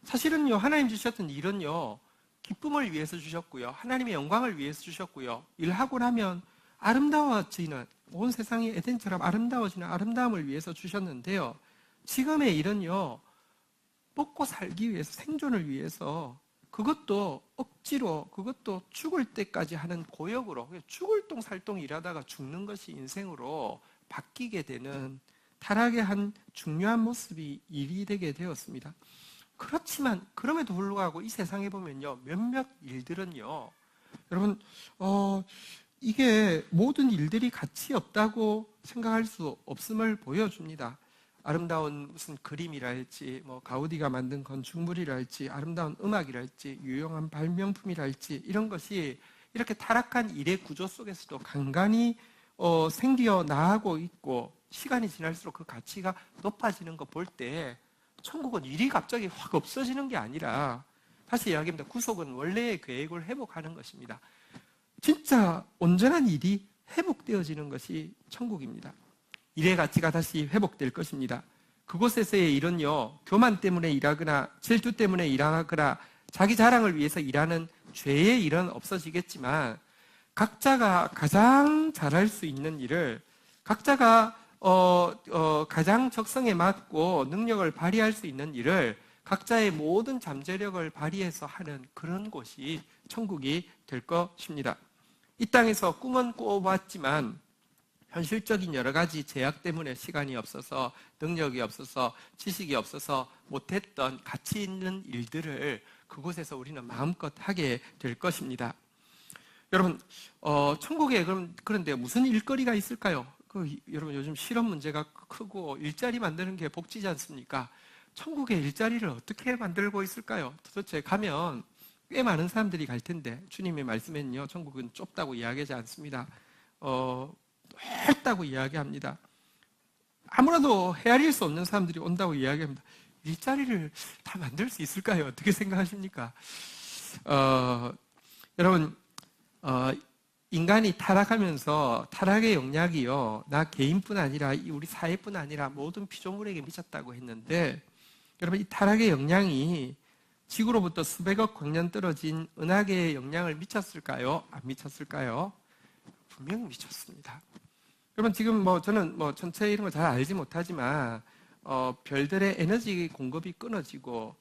사실은요, 하나님 주셨던 일은요, 기쁨을 위해서 주셨고요, 하나님의 영광을 위해서 주셨고요, 일하고 나면 아름다워지는, 온 세상이 에덴처럼 아름다워지는 아름다움을 위해서 주셨는데요, 지금의 일은요, 먹고 살기 위해서, 생존을 위해서, 그것도 억지로, 그것도 죽을 때까지 하는 고역으로, 죽을 똥 살똥 일하다가 죽는 것이 인생으로 바뀌게 되는 타락의 한 중요한 모습이 일이 되게 되었습니다. 그렇지만 그럼에도 불구하고 이 세상에 보면요, 몇몇 일들은요, 여러분 이게 모든 일들이 가치 없다고 생각할 수 없음을 보여줍니다. 아름다운 무슨 그림이랄지, 뭐 가우디가 만든 건축물이랄지, 아름다운 음악이랄지, 유용한 발명품이랄지, 이런 것이 이렇게 타락한 일의 구조 속에서도 간간히 생겨 나가고 있고, 시간이 지날수록 그 가치가 높아지는 거 볼 때, 천국은 일이 갑자기 확 없어지는 게 아니라, 다시 이야기합니다. 구속은 원래의 계획을 회복하는 것입니다. 진짜 온전한 일이 회복되어지는 것이 천국입니다. 일의 가치가 다시 회복될 것입니다. 그곳에서의 일은요, 교만 때문에 일하거나 질투 때문에 일하거나 자기 자랑을 위해서 일하는 죄의 일은 없어지겠지만, 각자가 가장 잘할 수 있는 일을, 각자가 가장 적성에 맞고 능력을 발휘할 수 있는 일을 각자의 모든 잠재력을 발휘해서 하는 그런 곳이 천국이 될 것입니다. 이 땅에서 꿈은 꿔봤지만 현실적인 여러 가지 제약 때문에 시간이 없어서, 능력이 없어서, 지식이 없어서 못했던 가치 있는 일들을 그곳에서 우리는 마음껏 하게 될 것입니다. 여러분, 천국에 그런데 무슨 일거리가 있을까요? 여러분, 요즘 실업 문제가 크고 일자리 만드는 게 복지지 않습니까? 천국의 일자리를 어떻게 만들고 있을까요? 도대체 가면 꽤 많은 사람들이 갈 텐데, 주님의 말씀에는요, 천국은 좁다고 이야기하지 않습니다. 넓다고 이야기합니다. 아무라도 헤아릴 수 없는 사람들이 온다고 이야기합니다. 일자리를 다 만들 수 있을까요? 어떻게 생각하십니까? 여러분, 인간이 타락하면서 타락의 영향이요, 나 개인뿐 아니라 우리 사회뿐 아니라 모든 피조물에게 미쳤다고 했는데, 여러분, 이 타락의 영향이 지구로부터 수백억 광년 떨어진 은하계에 영향을 미쳤을까요? 안 미쳤을까요? 분명히 미쳤습니다. 여러분, 지금 저는 전체 이런 거 잘 알지 못하지만, 별들의 에너지 공급이 끊어지고,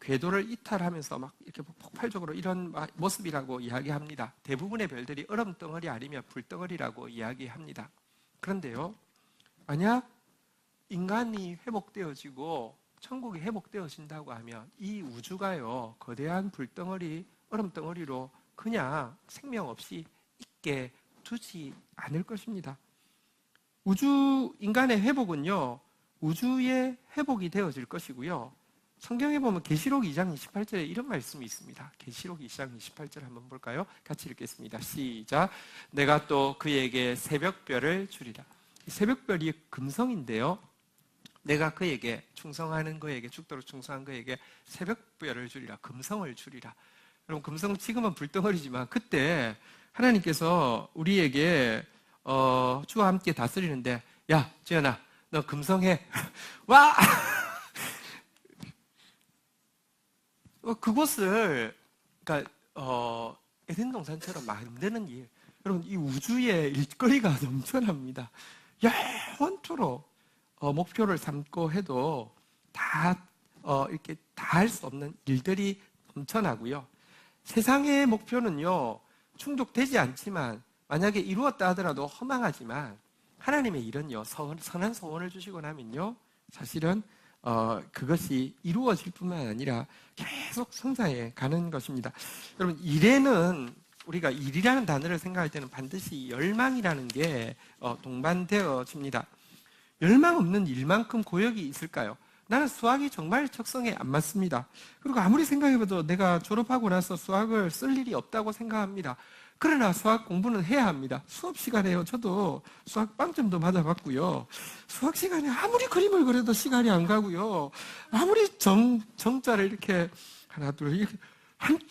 궤도를 이탈하면서 막 이렇게 폭발적으로 이런 모습이라고 이야기합니다. 대부분의 별들이 얼음덩어리 아니면 불덩어리라고 이야기합니다. 그런데요, 만약 인간이 회복되어지고 천국이 회복되어진다고 하면 이 우주가요, 거대한 불덩어리, 얼음덩어리로 그냥 생명 없이 있게 두지 않을 것입니다. 인간의 회복은요, 우주의 회복이 되어질 것이고요. 성경에 보면 계시록 2장 28절에 이런 말씀이 있습니다. 계시록 2장 28절 한번 볼까요? 같이 읽겠습니다. 시작. 내가 또 그에게 새벽별을 주리라. 새벽별이 금성인데요, 내가 그에게 충성하는 그에게, 죽도록 충성한 그에게 새벽별을 주리라. 금성을 주리라. 여러분, 금성은 지금은 불덩어리지만 그때 하나님께서 우리에게 주와 함께 다스리는데, 야 지연아, 너 금성해. 와! 그곳을, 그러니까 에덴 동산처럼 만드는 일. 여러분, 이 우주의 일거리가 넘쳐납니다. 영원토록 목표를 삼고 해도 이렇게 다 할 수 없는 일들이 넘쳐나고요. 세상의 목표는요, 충족되지 않지만, 만약에 이루었다 하더라도 허망하지만, 하나님의 일은요, 선한 소원을 주시고 나면요, 사실은 그것이 이루어질 뿐만 아니라 계속 성장해 가는 것입니다. 여러분, 일에는 우리가 일이라는 단어를 생각할 때는 반드시 열망이라는 게 동반되어집니다. 열망 없는 일만큼 고역이 있을까요? 나는 수학이 정말 적성에 안 맞습니다. 그리고 아무리 생각해봐도 내가 졸업하고 나서 수학을 쓸 일이 없다고 생각합니다. 그러나 수학 공부는 해야 합니다. 수업 시간에요, 저도 수학 빵점도 맞아봤고요. 수학 시간에 아무리 그림을 그려도 시간이 안 가고요. 아무리 정자를 이렇게 하나 둘 이렇게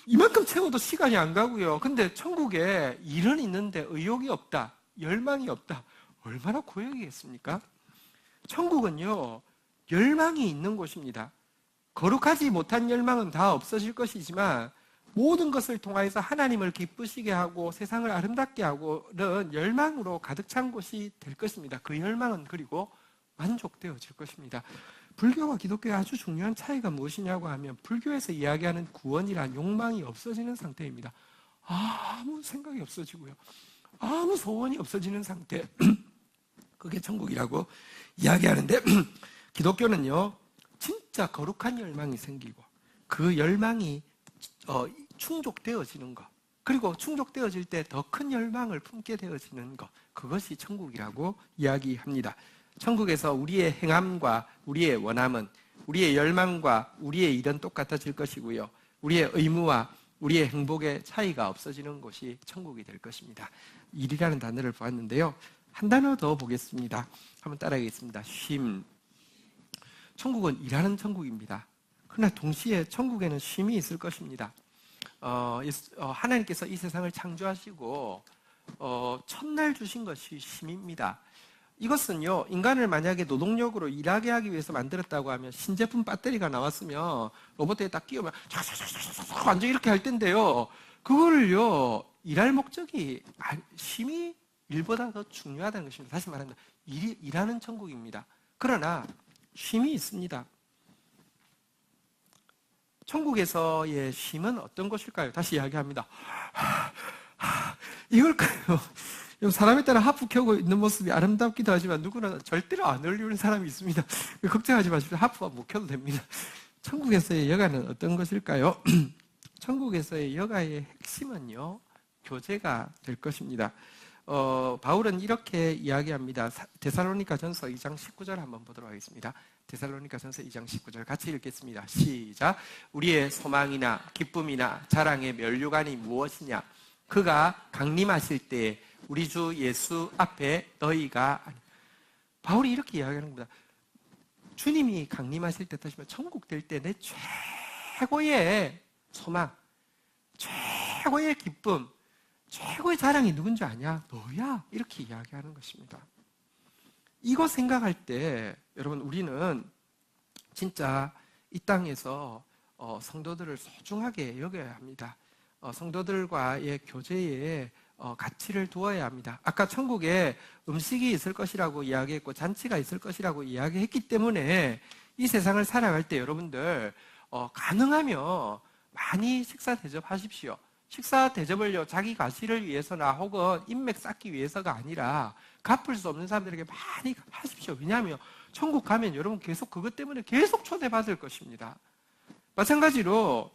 이만큼 채워도 시간이 안 가고요. 근데 천국에 일은 있는데 의욕이 없다, 열망이 없다. 얼마나 고역이겠습니까? 천국은요, 열망이 있는 곳입니다. 거룩하지 못한 열망은 다 없어질 것이지만, 모든 것을 통하여서 하나님을 기쁘시게 하고 세상을 아름답게 하고는 열망으로 가득 찬 곳이 될 것입니다. 그 열망은 그리고 만족되어질 것입니다. 불교와 기독교의 아주 중요한 차이가 무엇이냐고 하면, 불교에서 이야기하는 구원이란 욕망이 없어지는 상태입니다. 아무 생각이 없어지고요, 아무 소원이 없어지는 상태. 그게 천국이라고 이야기하는데, 기독교는요, 진짜 거룩한 열망이 생기고 그 열망이 충족되어지는 것, 그리고 충족되어질 때 더 큰 열망을 품게 되어지는 것, 그것이 천국이라고 이야기합니다. 천국에서 우리의 행함과 우리의 원함은, 우리의 열망과 우리의 일은 똑같아질 것이고요, 우리의 의무와 우리의 행복의 차이가 없어지는 곳이 천국이 될 것입니다. 일이라는 단어를 보았는데요, 한 단어 더 보겠습니다. 한번 따라하겠습니다. 쉼. 천국은 일하는 천국입니다. 그러나 동시에 천국에는 쉼이 있을 것입니다. 하나님께서 이 세상을 창조하시고 첫날 주신 것이 쉼입니다. 이것은요, 인간을 만약에 노동력으로 일하게 하기 위해서 만들었다고 하면, 신제품 배터리가 나왔으면 로봇에 딱 끼우면 완전 이렇게 할 텐데요, 그거를요, 일할 목적이 쉼이 일보다 더 중요하다는 것입니다. 다시 말하면 일하는 천국입니다. 그러나 쉼이 있습니다. 천국에서의 쉼은 어떤 것일까요? 다시 이야기합니다. 이걸까요? 사람에 따라 하프 켜고 있는 모습이 아름답기도 하지만 누구나 절대로 안 어울리는 사람이 있습니다. 걱정하지 마십시오. 하프가 못 켜도 됩니다. 천국에서의 여가는 어떤 것일까요? 천국에서의 여가의 핵심은요, 교제가 될 것입니다. 바울은 이렇게 이야기합니다. 데살로니가전서 2장 19절 한번 보도록 하겠습니다. 데살로니가전서 2장 19절 같이 읽겠습니다. 시작. 우리의 소망이나 기쁨이나 자랑의 면류관이 무엇이냐? 그가 강림하실 때 우리 주 예수 앞에 너희가, 바울이 이렇게 이야기하는 겁니다. 주님이 강림하실 때, 다시면 천국 될 때 내 최고의 소망, 최고의 기쁨, 최고의 자랑이 누군지 아냐? 너야. 이렇게 이야기하는 것입니다. 이거 생각할 때 여러분 우리는 진짜 이 땅에서 성도들을 소중하게 여겨야 합니다. 성도들과의 교제에 가치를 두어야 합니다. 아까 천국에 음식이 있을 것이라고 이야기했고 잔치가 있을 것이라고 이야기했기 때문에 이 세상을 살아갈 때 여러분들 가능하면 많이 식사 대접하십시오. 식사 대접을요 자기 가치를 위해서나 혹은 인맥 쌓기 위해서가 아니라 갚을 수 없는 사람들에게 많이 하십시오. 왜냐하면 천국 가면 여러분 계속 그것 때문에 계속 초대받을 것입니다. 마찬가지로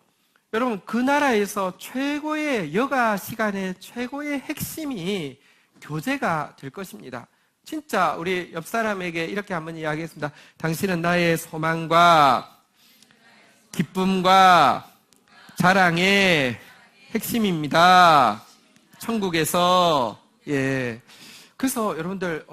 여러분 그 나라에서 최고의 여가 시간의 최고의 핵심이 교제가 될 것입니다. 진짜 우리 옆 사람에게 이렇게 한번 이야기했습니다. 당신은 나의 소망과 기쁨과 자랑의 핵심입니다. 천국에서. 예. 그래서 여러분들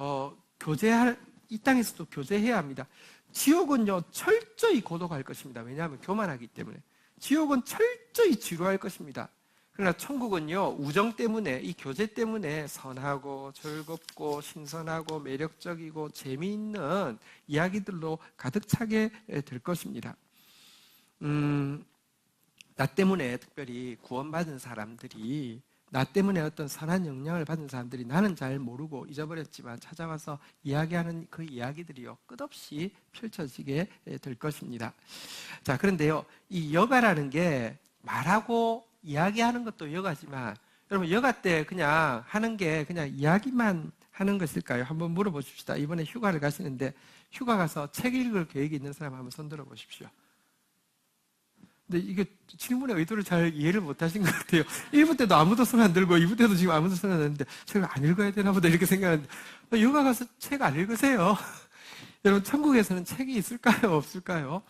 이 땅에서도 교제해야 합니다. 지옥은요 철저히 고독할 것입니다. 왜냐하면 교만하기 때문에. 지옥은 철저히 지루할 것입니다. 그러나 천국은요 우정 때문에, 이 교제 때문에 선하고 즐겁고 신선하고 매력적이고 재미있는 이야기들로 가득 차게 될 것입니다. 나 때문에 특별히 구원받은 사람들이, 나 때문에 어떤 선한 영향을 받은 사람들이 나는 잘 모르고 잊어버렸지만 찾아와서 이야기하는 그 이야기들이요 끝없이 펼쳐지게 될 것입니다. 자, 그런데요 이 여가라는 게 말하고 이야기하는 것도 여가지만 여러분 여가 때 그냥 하는 게 그냥 이야기만 하는 것일까요? 한번 물어보십시다. 이번에 휴가를 가시는데 휴가 가서 책 읽을 계획이 있는 사람 한번 손 들어 보십시오. 근데 이게 질문의 의도를 잘 이해를 못 하신 것 같아요. 1부 때도 아무도 손 안 들고 2부 때도 지금 아무도 손 안 드는데 책을 안 읽어야 되나 보다 이렇게 생각하는데 여가 가서 책 안 읽으세요. 여러분 천국에서는 책이 있을까요? 없을까요?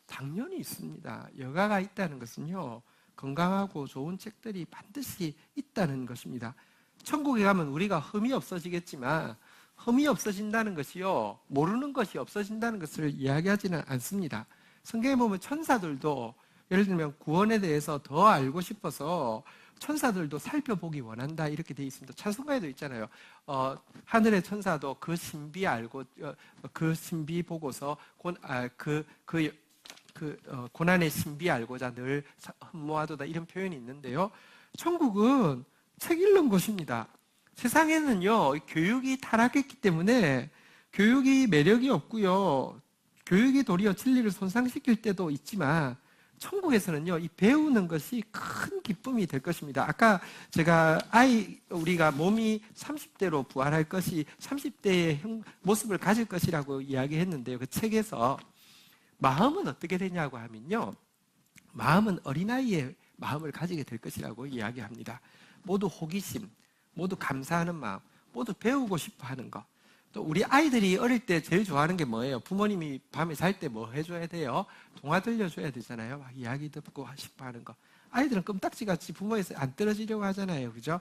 당연히 있습니다. 여가가 있다는 것은요 건강하고 좋은 책들이 반드시 있다는 것입니다. 천국에 가면 우리가 흠이 없어지겠지만 흠이 없어진다는 것이요 모르는 것이 없어진다는 것을 이야기하지는 않습니다. 성경에 보면 천사들도 예를 들면 구원에 대해서 더 알고 싶어서 천사들도 살펴보기 원한다 이렇게 되어 있습니다. 찬송가에도 있잖아요. 하늘의 천사도 그 신비 알고 그 신비 보고서 고난의 신비 알고자 늘 흠모하도다 이런 표현이 있는데요. 천국은 책 읽는 곳입니다. 세상에는요 교육이 타락했기 때문에 교육이 매력이 없고요. 교육이 도리어 진리를 손상시킬 때도 있지만 천국에서는요 이 배우는 것이 큰 기쁨이 될 것입니다. 아까 제가 우리가 몸이 30대로 부활할 것이 30대의 모습을 가질 것이라고 이야기했는데요. 그 책에서 마음은 어떻게 되냐고 하면요 마음은 어린아이의 마음을 가지게 될 것이라고 이야기합니다. 모두 호기심, 모두 감사하는 마음, 모두 배우고 싶어 하는 것. 또 우리 아이들이 어릴 때 제일 좋아하는 게 뭐예요? 부모님이 밤에 잘 때 뭐 해줘야 돼요? 동화 들려줘야 되잖아요. 막 이야기 듣고 싶어 하는 거. 아이들은 껌딱지같이 부모에서 안 떨어지려고 하잖아요. 그죠?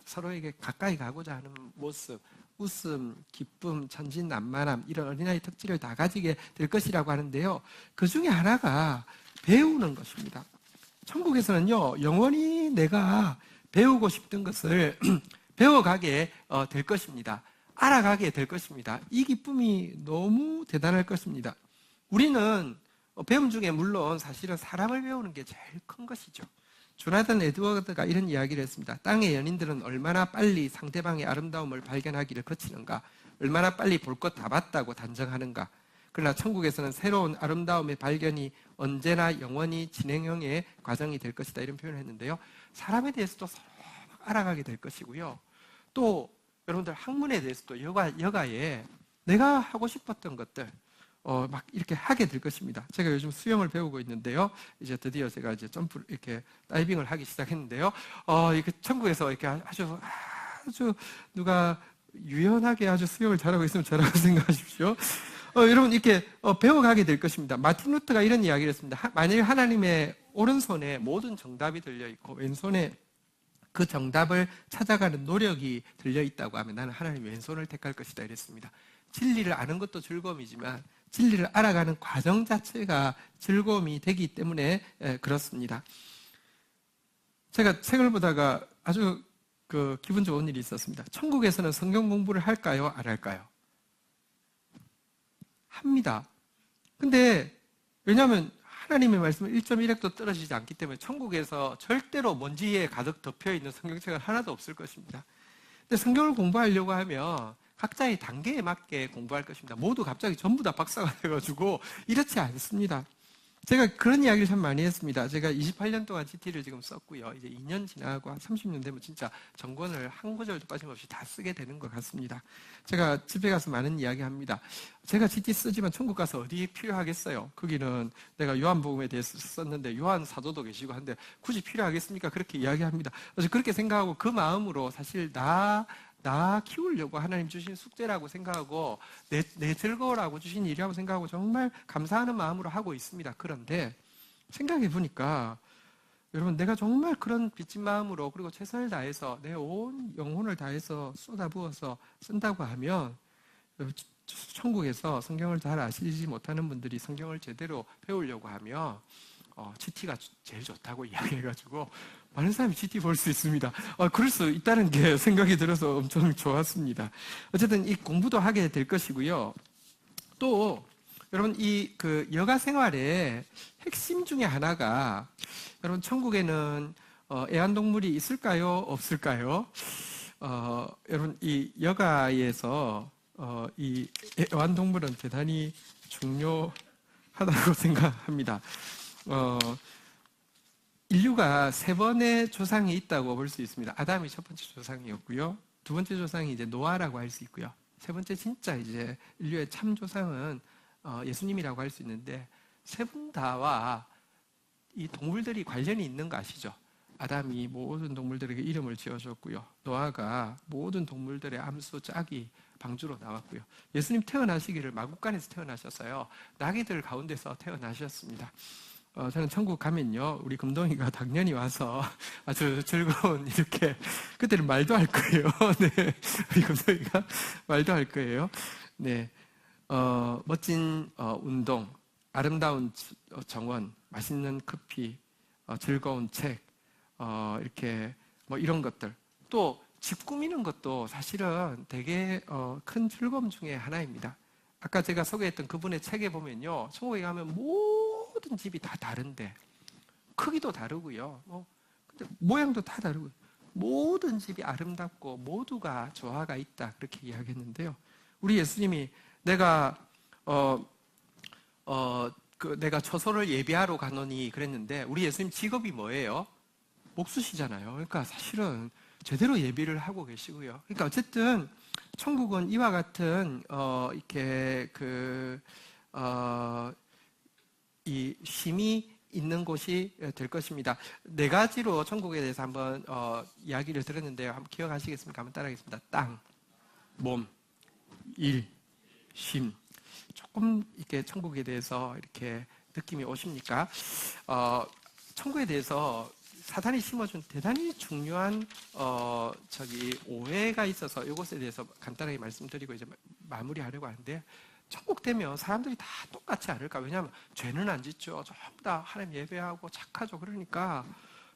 서로에게 가까이 가고자 하는 모습, 웃음, 기쁨, 천진난만함 이런 어린아이 특질을 다 가지게 될 것이라고 하는데요. 그 중에 하나가 배우는 것입니다. 천국에서는요. 영원히 내가 배우고 싶던 것을 배워가게 될 것입니다. 알아가게 될 것입니다. 이 기쁨이 너무 대단할 것입니다. 우리는 배움 중에 물론 사실은 사람을 배우는 게 제일 큰 것이죠. 조나단 에드워드가 이런 이야기를 했습니다. 땅의 연인들은 얼마나 빨리 상대방의 아름다움을 발견하기를 거치는가, 얼마나 빨리 볼 것 다 봤다고 단정하는가. 그러나 천국에서는 새로운 아름다움의 발견이 언제나 영원히 진행형의 과정이 될 것이다 이런 표현을 했는데요. 사람에 대해서도 서로 알아가게 될 것이고요. 또 여러분들 학문에 대해서도 여가에 내가 하고 싶었던 것들 막 이렇게 하게 될 것입니다. 제가 요즘 수영을 배우고 있는데요. 이제 드디어 제가 이제 점프 이렇게 다이빙을 하기 시작했는데요. 이렇게 천국에서 이렇게 아주 누가 유연하게 아주 수영을 잘하고 있으면 저라고 생각하십시오. 여러분 이렇게 배워가게 될 것입니다. 마틴 루터가 이런 이야기를 했습니다. 만일 하나님의 오른손에 모든 정답이 들려 있고 왼손에 그 정답을 찾아가는 노력이 들려있다고 하면 나는 하나님의 왼손을 택할 것이다 이랬습니다. 진리를 아는 것도 즐거움이지만 진리를 알아가는 과정 자체가 즐거움이 되기 때문에 그렇습니다. 제가 책을 보다가 아주 그 기분 좋은 일이 있었습니다. 천국에서는 성경 공부를 할까요? 안 할까요? 합니다. 근데 왜냐하면 하나님의 말씀은 1.1획도 떨어지지 않기 때문에 천국에서 절대로 먼지에 가득 덮여있는 성경책은 하나도 없을 것입니다. 근데 성경을 공부하려고 하면 각자의 단계에 맞게 공부할 것입니다. 모두 갑자기 전부 다 박사가 돼가지고 이렇지 않습니다. 제가 그런 이야기를 참 많이 했습니다. 제가 28년 동안 GT를 지금 썼고요. 이제 2년 지나고 한 30년 되면 진짜 전권을 한 구절도 빠짐없이 다 쓰게 되는 것 같습니다. 제가 집에 가서 많은 이야기 합니다. 제가 GT 쓰지만 천국 가서 어디에 필요하겠어요? 거기는 내가 요한복음에 대해서 썼는데 요한 사도도 계시고 한데 굳이 필요하겠습니까? 그렇게 이야기합니다. 그래서 그렇게 생각하고 그 마음으로 사실 나 키우려고 하나님 주신 숙제라고 생각하고 내 즐거워라고 주신 일이라고 생각하고 정말 감사하는 마음으로 하고 있습니다. 그런데 생각해 보니까 여러분 내가 정말 그런 빚진 마음으로 그리고 최선을 다해서 내 온 영혼을 다해서 쏟아부어서 쓴다고 하면 천국에서 성경을 잘 아시지 못하는 분들이 성경을 제대로 배우려고 하면 GT가 제일 좋다고 이야기해가지고 많은 사람이 GT 볼 수 있습니다. 그럴 수 있다는 게 생각이 들어서 엄청 좋았습니다. 어쨌든 이 공부도 하게 될 것이고요. 또 여러분 이 그 여가 생활의 핵심 중에 하나가 여러분 천국에는 애완동물이 있을까요? 없을까요? 여러분 이 여가에서 이 애완동물은 대단히 중요하다고 생각합니다. 인류가 세 번의 조상이 있다고 볼 수 있습니다. 아담이 첫 번째 조상이었고요. 두 번째 조상이 이제 노아라고 할 수 있고요. 세 번째 진짜 이제 인류의 참 조상은 예수님이라고 할 수 있는데 세 분 다와 이 동물들이 관련이 있는 거 아시죠? 아담이 모든 동물들에게 이름을 지어줬고요. 노아가 모든 동물들의 암수 짝이 방주로 나왔고요. 예수님 태어나시기를 마국간에서 태어나셨어요. 나귀들 가운데서 태어나셨습니다. 저는 천국 가면요, 우리 금동이가 당연히 와서 아주 즐거운 이렇게, 그때는 말도 할 거예요. 네. 우리 금동이가 말도 할 거예요. 네. 멋진 운동, 아름다운 정원, 맛있는 커피, 즐거운 책, 이렇게 뭐 이런 것들. 또 집 꾸미는 것도 사실은 되게 큰 즐거움 중에 하나입니다. 아까 제가 소개했던 그분의 책에 보면요, 천국에 가면 모든 집이 다 다른데 크기도 다르고요. 근데 모양도 다 다르고요. 모든 집이 아름답고 모두가 조화가 있다 그렇게 이야기했는데요. 우리 예수님이 내가 내가 처소를 예비하러 가노니 그랬는데 우리 예수님 직업이 뭐예요? 목수시잖아요. 그러니까 사실은 제대로 예비를 하고 계시고요. 그러니까 어쨌든 천국은 이와 같은 이렇게 이 쉼이 있는 곳이 될 것입니다. 네 가지로 천국에 대해서 한번 이야기를 들었는데요. 한번 기억하시겠습니까? 한번 따라하겠습니다. 땅, 몸, 일, 쉼. 조금 이렇게 천국에 대해서 이렇게 느낌이 오십니까? 천국에 대해서 사단이 심어준 대단히 중요한 오해가 있어서 이것에 대해서 간단하게 말씀드리고 이제 마무리하려고 하는데, 천국 되면 사람들이 다 똑같지 않을까? 왜냐하면 죄는 안 짓죠. 전부 다 하나님 예배하고 착하죠. 그러니까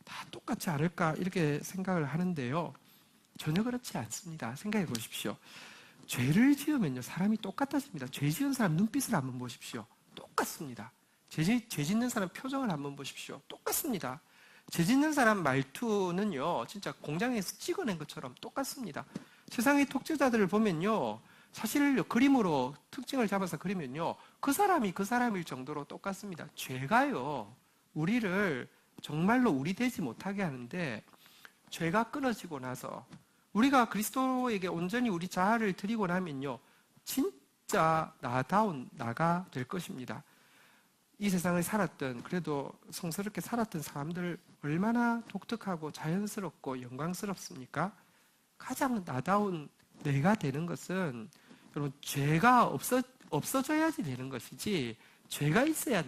다 똑같지 않을까? 이렇게 생각을 하는데요. 전혀 그렇지 않습니다. 생각해 보십시오. 죄를 지으면요, 사람이 똑같아집니다. 죄 지은 사람 눈빛을 한번 보십시오. 똑같습니다. 죄 짓는 사람 표정을 한번 보십시오. 똑같습니다. 죄 짓는 사람 말투는요, 진짜 공장에서 찍어낸 것처럼 똑같습니다. 세상의 독재자들을 보면요, 사실 그림으로 특징을 잡아서 그리면요, 그 사람이 그 사람일 정도로 똑같습니다. 죄가요, 우리를 정말로 우리 되지 못하게 하는데, 죄가 끊어지고 나서 우리가 그리스도에게 온전히 우리 자아를 드리고 나면요, 진짜 나다운 나가 될 것입니다. 이 세상을 살았던, 그래도 성스럽게 살았던 사람들 얼마나 독특하고 자연스럽고 영광스럽습니까? 가장 나다운 내가 되는 것은 여러분, 죄가 없어져야지 되는 것이지, 죄가 있어야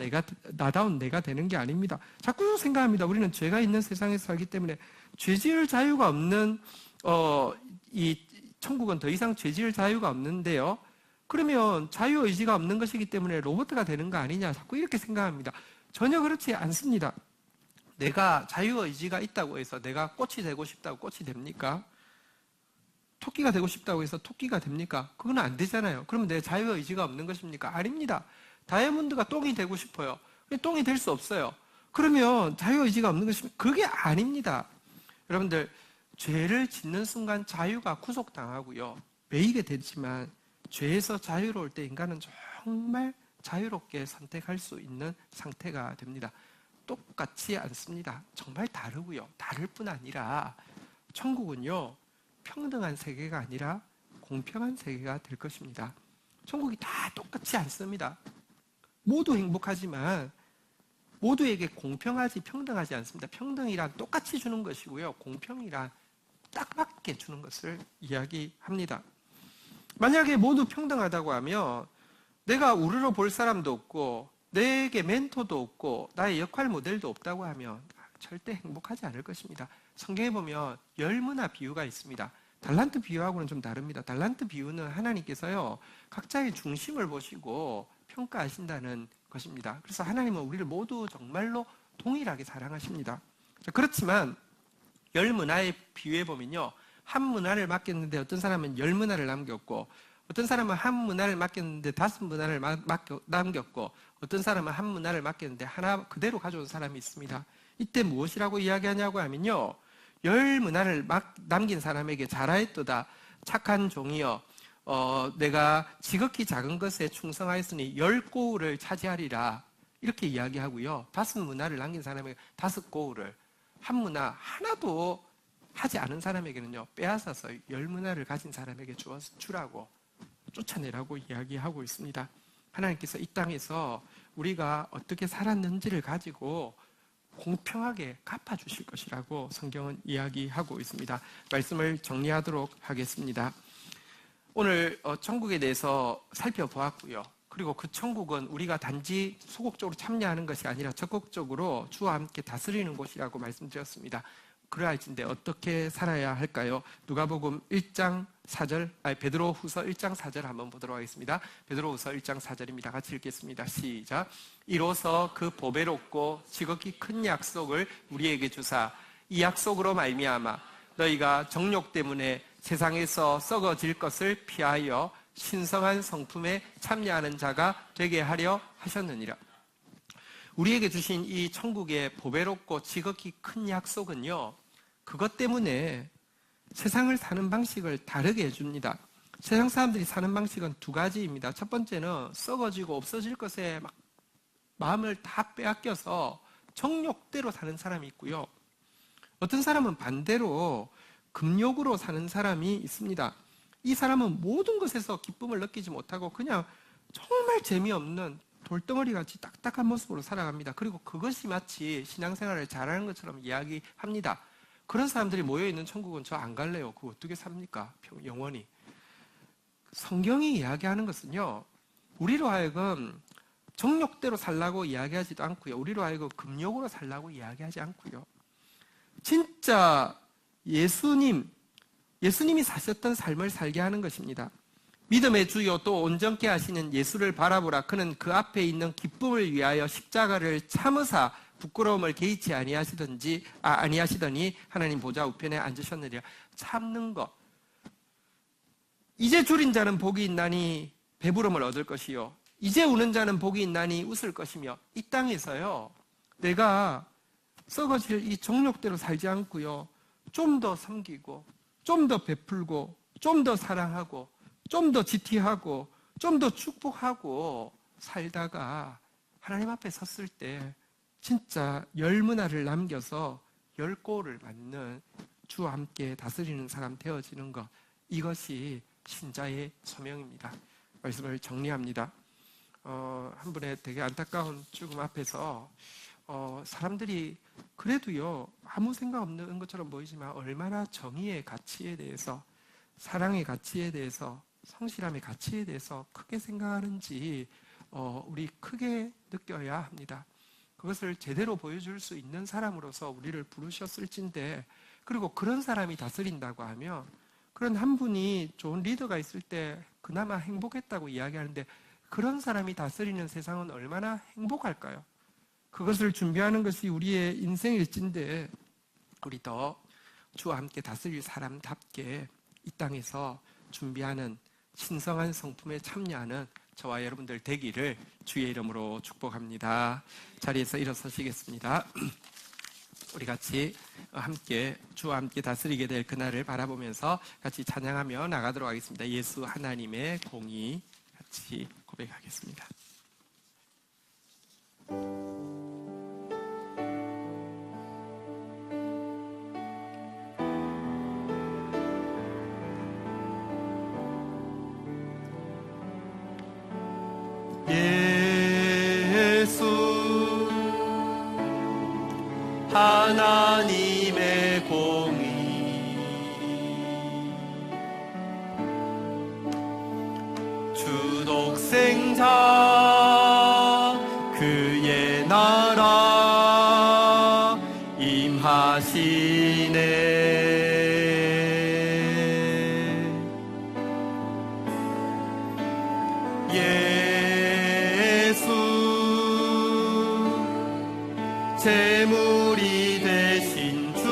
나다운 내가 되는 게 아닙니다. 자꾸 생각합니다. 우리는 죄가 있는 세상에서 살기 때문에 죄 지을 자유가 없는 이 천국은 더 이상 죄 지을 자유가 없는데요. 그러면 자유의지가 없는 것이기 때문에 로봇가 되는 거 아니냐, 자꾸 이렇게 생각합니다. 전혀 그렇지 않습니다. 내가 자유의지가 있다고 해서 내가 꽃이 되고 싶다고 꽃이 됩니까? 토끼가 되고 싶다고 해서 토끼가 됩니까? 그건 안 되잖아요. 그러면 내 자유의지가 없는 것입니까? 아닙니다. 다이아몬드가 똥이 되고 싶어요. 똥이 될 수 없어요. 그러면 자유의지가 없는 것입니까? 그게 아닙니다. 여러분들, 죄를 짓는 순간 자유가 구속당하고요. 매이게 되지만 죄에서 자유로울 때 인간은 정말 자유롭게 선택할 수 있는 상태가 됩니다. 똑같지 않습니다. 정말 다르고요. 다를 뿐 아니라 천국은요, 평등한 세계가 아니라 공평한 세계가 될 것입니다. 천국이 다 똑같지 않습니다. 모두 행복하지만 모두에게 공평하지 평등하지 않습니다. 평등이란 똑같이 주는 것이고요. 공평이란 딱 맞게 주는 것을 이야기합니다. 만약에 모두 평등하다고 하면 내가 우러러 볼 사람도 없고 내게 멘토도 없고 나의 역할 모델도 없다고 하면 절대 행복하지 않을 것입니다. 성경에 보면 열문화 비유가 있습니다. 달란트 비유하고는 좀 다릅니다. 달란트 비유는 하나님께서요, 각자의 중심을 보시고 평가하신다는 것입니다. 그래서 하나님은 우리를 모두 정말로 동일하게 사랑하십니다. 그렇지만 열문화의 비유에 보면요, 한 문화를 맡겼는데 어떤 사람은 10문화를 남겼고 어떤 사람은 한 문화를 맡겼는데 5문화를 남겼고 어떤 사람은 한 문화를 맡겼는데 하나 그대로 가져온 사람이 있습니다. 이때 무엇이라고 이야기하냐고 하면요, 10문화를 남긴 사람에게 잘하였도다 착한 종이여, 내가 지극히 작은 것에 충성하였으니 10고울을 차지하리라, 이렇게 이야기하고요. 5문화를 남긴 사람에게 5고울을, 한 문화 하나도 하지 않은 사람에게는요, 빼앗아서 10문화를 가진 사람에게 주라고, 쫓아내라고 이야기하고 있습니다. 하나님께서 이 땅에서 우리가 어떻게 살았는지를 가지고 공평하게 갚아주실 것이라고 성경은 이야기하고 있습니다. 말씀을 정리하도록 하겠습니다. 오늘 천국에 대해서 살펴보았고요. 그리고 그 천국은 우리가 단지 소극적으로 참여하는 것이 아니라 적극적으로 주와 함께 다스리는 곳이라고 말씀드렸습니다. 그러할진데 어떻게 살아야 할까요? 누가복음 1장 4절, 베드로후서 1장 4절 한번 보도록 하겠습니다. 베드로후서 1장 4절입니다. 같이 읽겠습니다. 시작. 이로써 그 보배롭고 지극히 큰 약속을 우리에게 주사 이 약속으로 말미암아 너희가 정욕 때문에 세상에서 썩어질 것을 피하여 신성한 성품에 참여하는 자가 되게 하려 하셨느니라. 우리에게 주신 이 천국의 보배롭고 지극히 큰 약속은요, 그것 때문에 세상을 사는 방식을 다르게 해줍니다. 세상 사람들이 사는 방식은 두 가지입니다. 첫 번째는 썩어지고 없어질 것에 막 마음을 다 빼앗겨서 정욕대로 사는 사람이 있고요. 어떤 사람은 반대로 금욕으로 사는 사람이 있습니다. 이 사람은 모든 것에서 기쁨을 느끼지 못하고 그냥 정말 재미없는 돌덩어리 같이 딱딱한 모습으로 살아갑니다. 그리고 그것이 마치 신앙생활을 잘하는 것처럼 이야기합니다. 그런 사람들이 모여있는 천국은 저 안 갈래요. 그거 어떻게 삽니까? 영원히. 성경이 이야기하는 것은요, 우리로 하여금 정욕대로 살라고 이야기하지도 않고요, 우리로 하여금 금욕으로 살라고 이야기하지 않고요, 진짜 예수님이 사셨던 삶을 살게 하는 것입니다. 믿음의 주요 또 온전케 하시는 예수를 바라보라. 그는 그 앞에 있는 기쁨을 위하여 십자가를 참으사 부끄러움을 개의치 아니하시더니 하나님 보좌 우편에 앉으셨느니라. 참는 것. 이제 줄인 자는 복이 있나니 배부름을 얻을 것이요, 이제 우는 자는 복이 있나니 웃을 것이며. 이 땅에서요, 내가 썩어질 이 정욕대로 살지 않고요, 좀 더 섬기고 좀 더 베풀고 좀 더 사랑하고 좀 더 지티하고 좀 더 축복하고 살다가 하나님 앞에 섰을 때 진짜 10문화를 남겨서 10고를 받는 주와 함께 다스리는 사람 되어지는 것, 이것이 신자의 소명입니다. 말씀을 정리합니다. 한 분의 되게 안타까운 죽음 앞에서 사람들이 그래도요, 아무 생각 없는 것처럼 보이지만 얼마나 정의의 가치에 대해서, 사랑의 가치에 대해서, 성실함의 가치에 대해서 크게 생각하는지 우리 크게 느껴야 합니다. 그것을 제대로 보여줄 수 있는 사람으로서 우리를 부르셨을진데, 그리고 그런 사람이 다스린다고 하면, 그런 한 분이 좋은 리더가 있을 때 그나마 행복했다고 이야기하는데, 그런 사람이 다스리는 세상은 얼마나 행복할까요? 그것을 준비하는 것이 우리의 인생일진데, 우리 더 주와 함께 다스릴 사람답게 이 땅에서 준비하는 신성한 성품에 참여하는 저와 여러분들 되기를 주의 이름으로 축복합니다. 자리에서 일어서시겠습니다. 우리 같이 함께 주와 함께 다스리게 될 그날을 바라보면서 같이 찬양하며 나가도록 하겠습니다. 예수 하나님의 공의 같이 고백하겠습니다. 예수 하나님의 공의 주 독생자 그의 나라 임하시네. 재물이 되신 주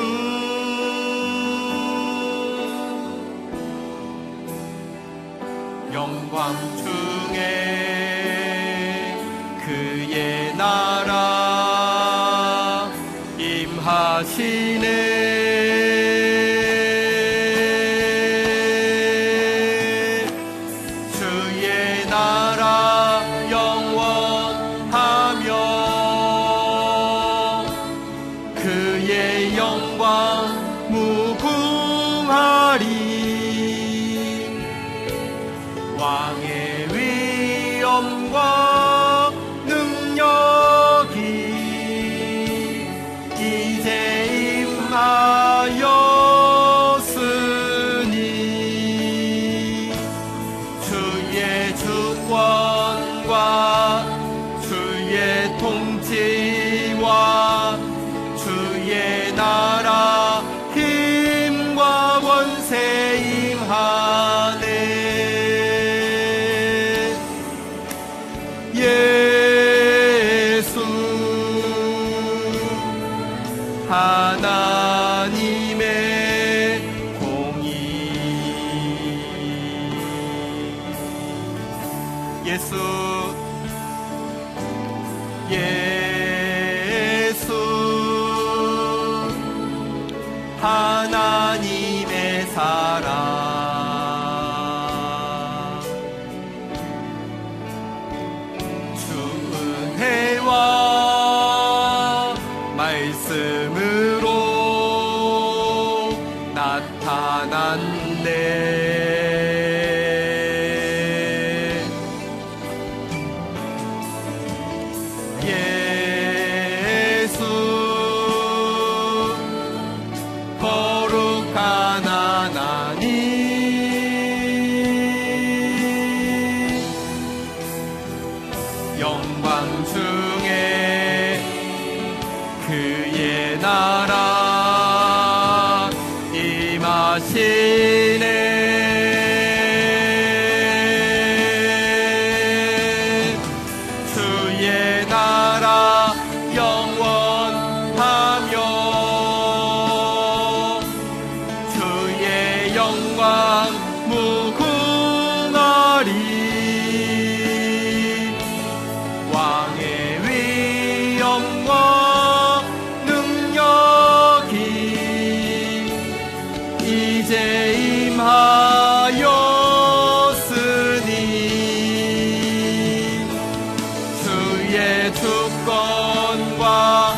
영광 중에 그의 나라 임하시네. 주의 나라 영원하며 그의 영광 무궁하리. 왕의 위엄과 능력이 이제 임하였으니 주의 주권과 주의 통치와 주의 나라 힘과 권세 임하네. 예수 하나님의 공의 예수 하나님의 사랑 주 은혜와 말씀으로 나타났네. 영광 중에 그의 나라 임하시네. 주의 나라 영원하며 주의 영광 무궁하리. 왕의 위엄과 능력이 이제 임하였으니 주의 주권과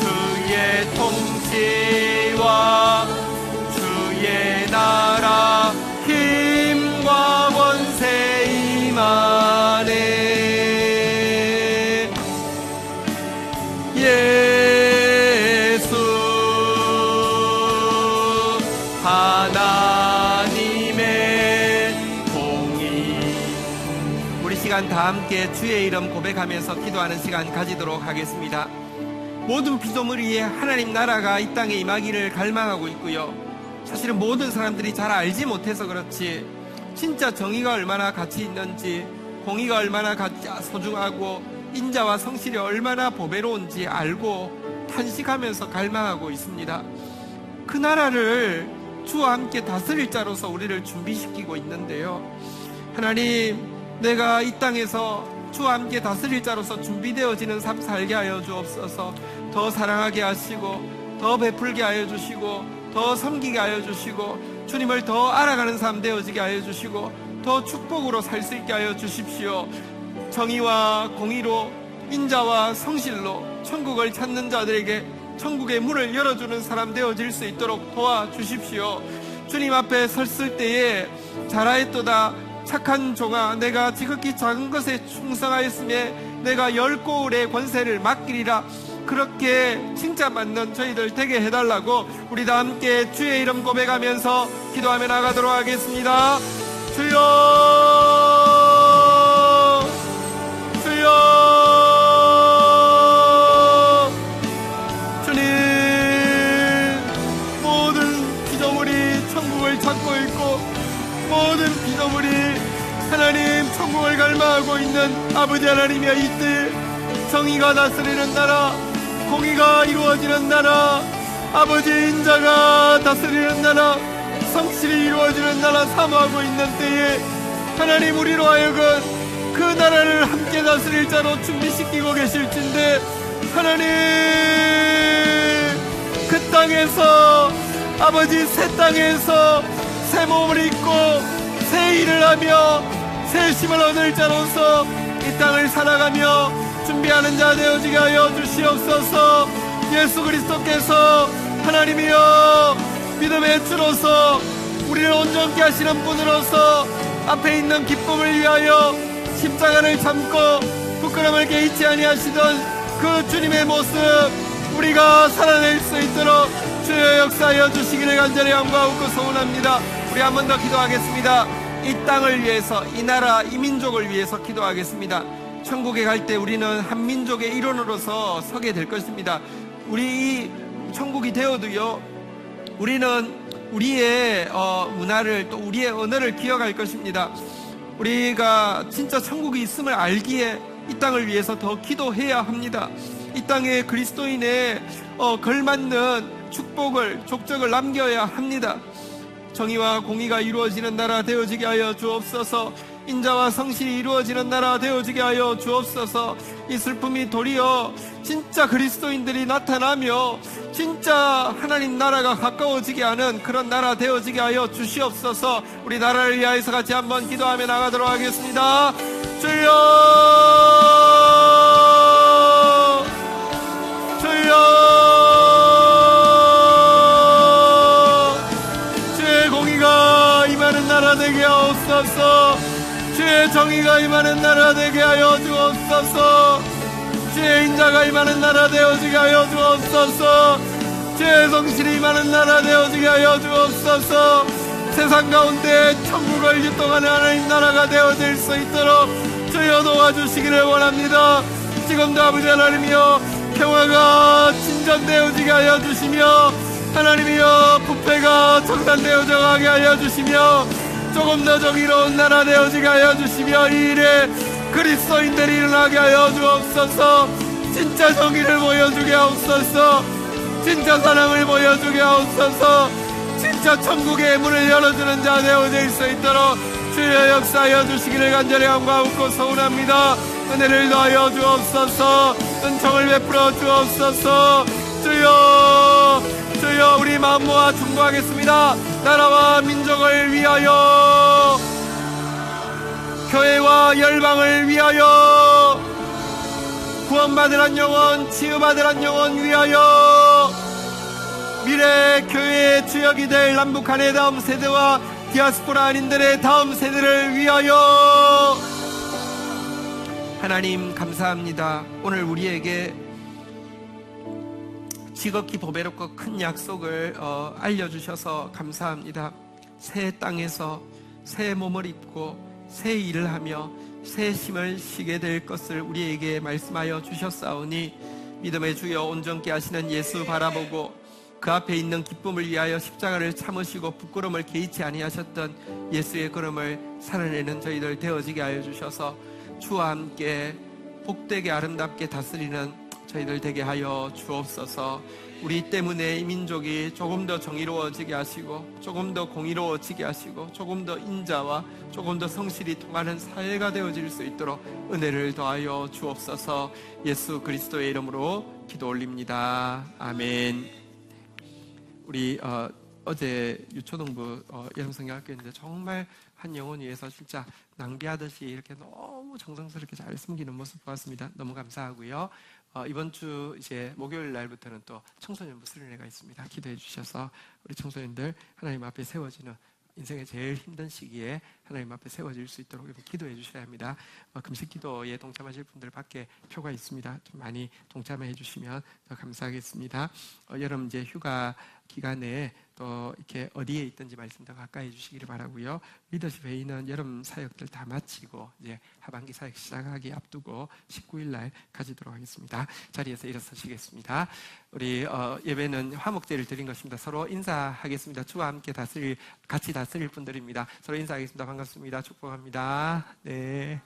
주의 통치와 주의 나라 힘과 권세 임하네. 예수 하나님의 공의. 우리 시간 다 함께 주의 이름 고백하면서 기도하는 시간 가지도록 하겠습니다. 모든 피조물이 하나님 나라가 이 땅에 임하기를 갈망하고 있고요, 사실은 모든 사람들이 잘 알지 못해서 그렇지 진짜 정의가 얼마나 가치 있는지, 공의가 얼마나 소중하고 인자와 성실이 얼마나 보배로운지 알고 탄식하면서 갈망하고 있습니다. 그 나라를 주와 함께 다스릴 자로서 우리를 준비시키고 있는데요. 하나님, 내가 이 땅에서 주와 함께 다스릴 자로서 준비되어지는 삶 살게 하여 주옵소서. 더 사랑하게 하시고, 더 베풀게 하여 주시고, 더 섬기게 하여 주시고, 주님을 더 알아가는 삶 되어지게 하여 주시고, 더 축복으로 살 수 있게 하여 주십시오. 정의와 공의로, 인자와 성실로 천국을 찾는 자들에게 천국의 문을 열어주는 사람 되어질 수 있도록 도와주십시오. 주님 앞에 섰을 때에 잘하였도다 착한 종아, 내가 지극히 작은 것에 충성하였으며 내가 10고울의 권세를 맡기리라, 그렇게 칭찬받는 저희들 되게 해달라고 우리 다 함께 주의 이름 고백하면서 기도하며 나가도록 하겠습니다. 주여, 주여, 주님, 모든 피조물이 천국을 찾고 있고 모든 피조물이 하나님 천국을 갈망하고 있는 아버지 하나님이여, 이때 정의가 다스리는 나라, 공의가 이루어지는 나라, 아버지의 인자가 다스리는 나라, 성실이 이루어지는 나라 사모하고 있는 때에 하나님, 우리로 하여금 그 나라를 함께 다스릴 자로 준비시키고 계실진데, 하나님, 그 땅에서 아버지 새 땅에서 새 몸을 입고 새 일을 하며 새 힘을 얻을 자로서 이 땅을 살아가며 준비하는 자 되어지게 하여 주시옵소서. 예수 그리스도께서 하나님이여 믿음의 주로서 우리를 온전케 하시는 분으로서 앞에 있는 기쁨을 위하여 십자가를 참고 부끄러움을 개의치 아니하시던 그 주님의 모습 우리가 살아낼 수 있도록 주여 역사하여 주시기를 간절히 간구하고 소원합니다. 우리 한 번 더 기도하겠습니다. 이 땅을 위해서, 이 나라, 이 민족을 위해서 기도하겠습니다. 천국에 갈 때 우리는 한 민족의 일원으로서 서게 될 것입니다. 우리 이 천국이 되어도요, 우리는 우리의 문화를, 또 우리의 언어를 기억할 것입니다. 우리가 진짜 천국이 있음을 알기에 이 땅을 위해서 더 기도해야 합니다. 이 땅에 그리스도인의 걸맞는 축복을, 족적을 남겨야 합니다. 정의와 공의가 이루어지는 나라 되어지게 하여 주옵소서. 인자와 성실이 이루어지는 나라 되어지게 하여 주옵소서. 이 슬픔이 도리어 진짜 그리스도인들이 나타나며 진짜 하나님 나라가 가까워지게 하는 그런 나라 되어지게 하여 주시옵소서. 우리 나라를 위하여서 같이 한번 기도하며 나가도록 하겠습니다. 주여, 주여, 주의 공의가 임하는 나라 되게 하옵소서. 주의 정의가 임하는 나라 되게 하여 주옵소서. 주의 인자가 임하는 나라 되어지게 하여 주옵소서. 주의 성실이 임하는 나라 되어지게 하여 주옵소서. 세상 가운데 천국을 유통하는 하나님 나라가 되어질 수 있도록 주여 도와주시기를 원합니다. 지금도 아버지 하나님이여, 평화가 진정되어지게 하여 주시며 하나님이여, 부패가 청산되어져 가게 하여 주시며 조금 더 정의로운 나라 되어지게 하여 주시며 이 일에 그리스도인들이 일어나게 하여 주옵소서. 진짜 정의를 보여주게 하옵소서. 진짜 사랑을 보여주게 하옵소서. 진짜 천국의 문을 열어주는 자 되어질 수 있도록 주여 역사하여 주시기를 간절히 간구하고 소원합니다. 은혜를 더하여 주옵소서. 은총을 베풀어 주옵소서. 주여, 주여, 우리 마음 모아 중보하겠습니다. 나라와 민족을 위하여, 교회와 열방을 위하여, 구원받을 한 영혼, 치유받을 한 영혼 위하여, 미래 교회의 주역이 될 남북한의 다음 세대와 디아스포라인들의 다음 세대를 위하여. 하나님 감사합니다. 오늘 우리에게 지극히 보배롭고 큰 약속을 알려주셔서 감사합니다. 새 땅에서 새 몸을 입고 새 일을 하며 새 힘을 쉬게 될 것을 우리에게 말씀하여 주셨사오니 믿음의 주여 온전케 하시는 예수 바라보고 그 앞에 있는 기쁨을 위하여 십자가를 참으시고 부끄러움을 개의치 아니하셨던 예수의 걸음을 살아내는 저희들 되어지게 하여 주셔서 주와 함께 복되게 아름답게 다스리는 저희들 되게 하여 주옵소서. 우리 때문에 이 민족이 조금 더 정의로워지게 하시고, 조금 더 공의로워지게 하시고, 조금 더 인자와 조금 더 성실히 통하는 사회가 되어질 수 있도록 은혜를 더하여 주옵소서. 예수 그리스도의 이름으로 기도 올립니다. 아멘. 우리 어제 유초동부 여름성경학교인데 정말 한 영혼 위해서 진짜 낭비하듯이 이렇게 너무 정성스럽게 잘 숨기는 모습 보았습니다. 너무 감사하고요. 이번 주 이제 목요일 날부터는 또 청소년부 수련회가 있습니다. 기도해 주셔서 우리 청소년들 하나님 앞에 세워지는 인생의 제일 힘든 시기에 하나님 앞에 세워질 수 있도록 기도해 주셔야 합니다. 금식 기도에 동참하실 분들 밖에 표가 있습니다. 좀 많이 동참해 주시면 더 감사하겠습니다. 여름 이제 휴가 기간에 또 이렇게 어디에 있든지 말씀 더 가까이 해주시기를 바라고요. 리더십 회의는 여름 사역들 다 마치고 이제 하반기 사역 시작하기 앞두고 19일 날 가지도록 하겠습니다. 자리에서 일어서시겠습니다. 우리 예배는 화목제를 드린 것입니다. 서로 인사하겠습니다. 주와 함께 같이 다스릴 분들입니다. 서로 인사하겠습니다. 반갑습니다. 축복합니다. 네.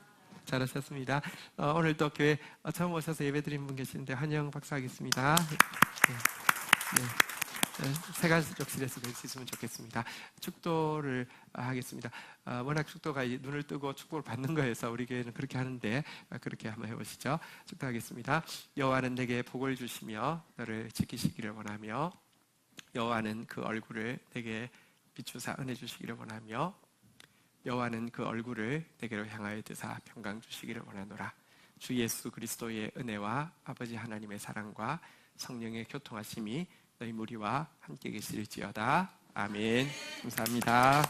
잘하셨습니다. 오늘 또 교회 처음 오셔서 예배 드린 분 계시는데 환영 박수하겠습니다. 네. 네. 세가족실에서 뵐 수 있으면 좋겠습니다. 축도를 하겠습니다. 워낙 축도가 눈을 뜨고 축복을 받는 거여서 우리 교회는 그렇게 하는데 그렇게 한번 해보시죠. 축도하겠습니다. 여호와는 내게 복을 주시며 너를 지키시기를 원하며 여호와는 그 얼굴을 내게 비추사 은혜 주시기를 원하며 여호와는 그 얼굴을 내게로 향하여 드사 평강 주시기를 원하노라. 주 예수 그리스도의 은혜와 아버지 하나님의 사랑과 성령의 교통하심이 너희 무리와 함께 계실지어다. 아멘. 감사합니다.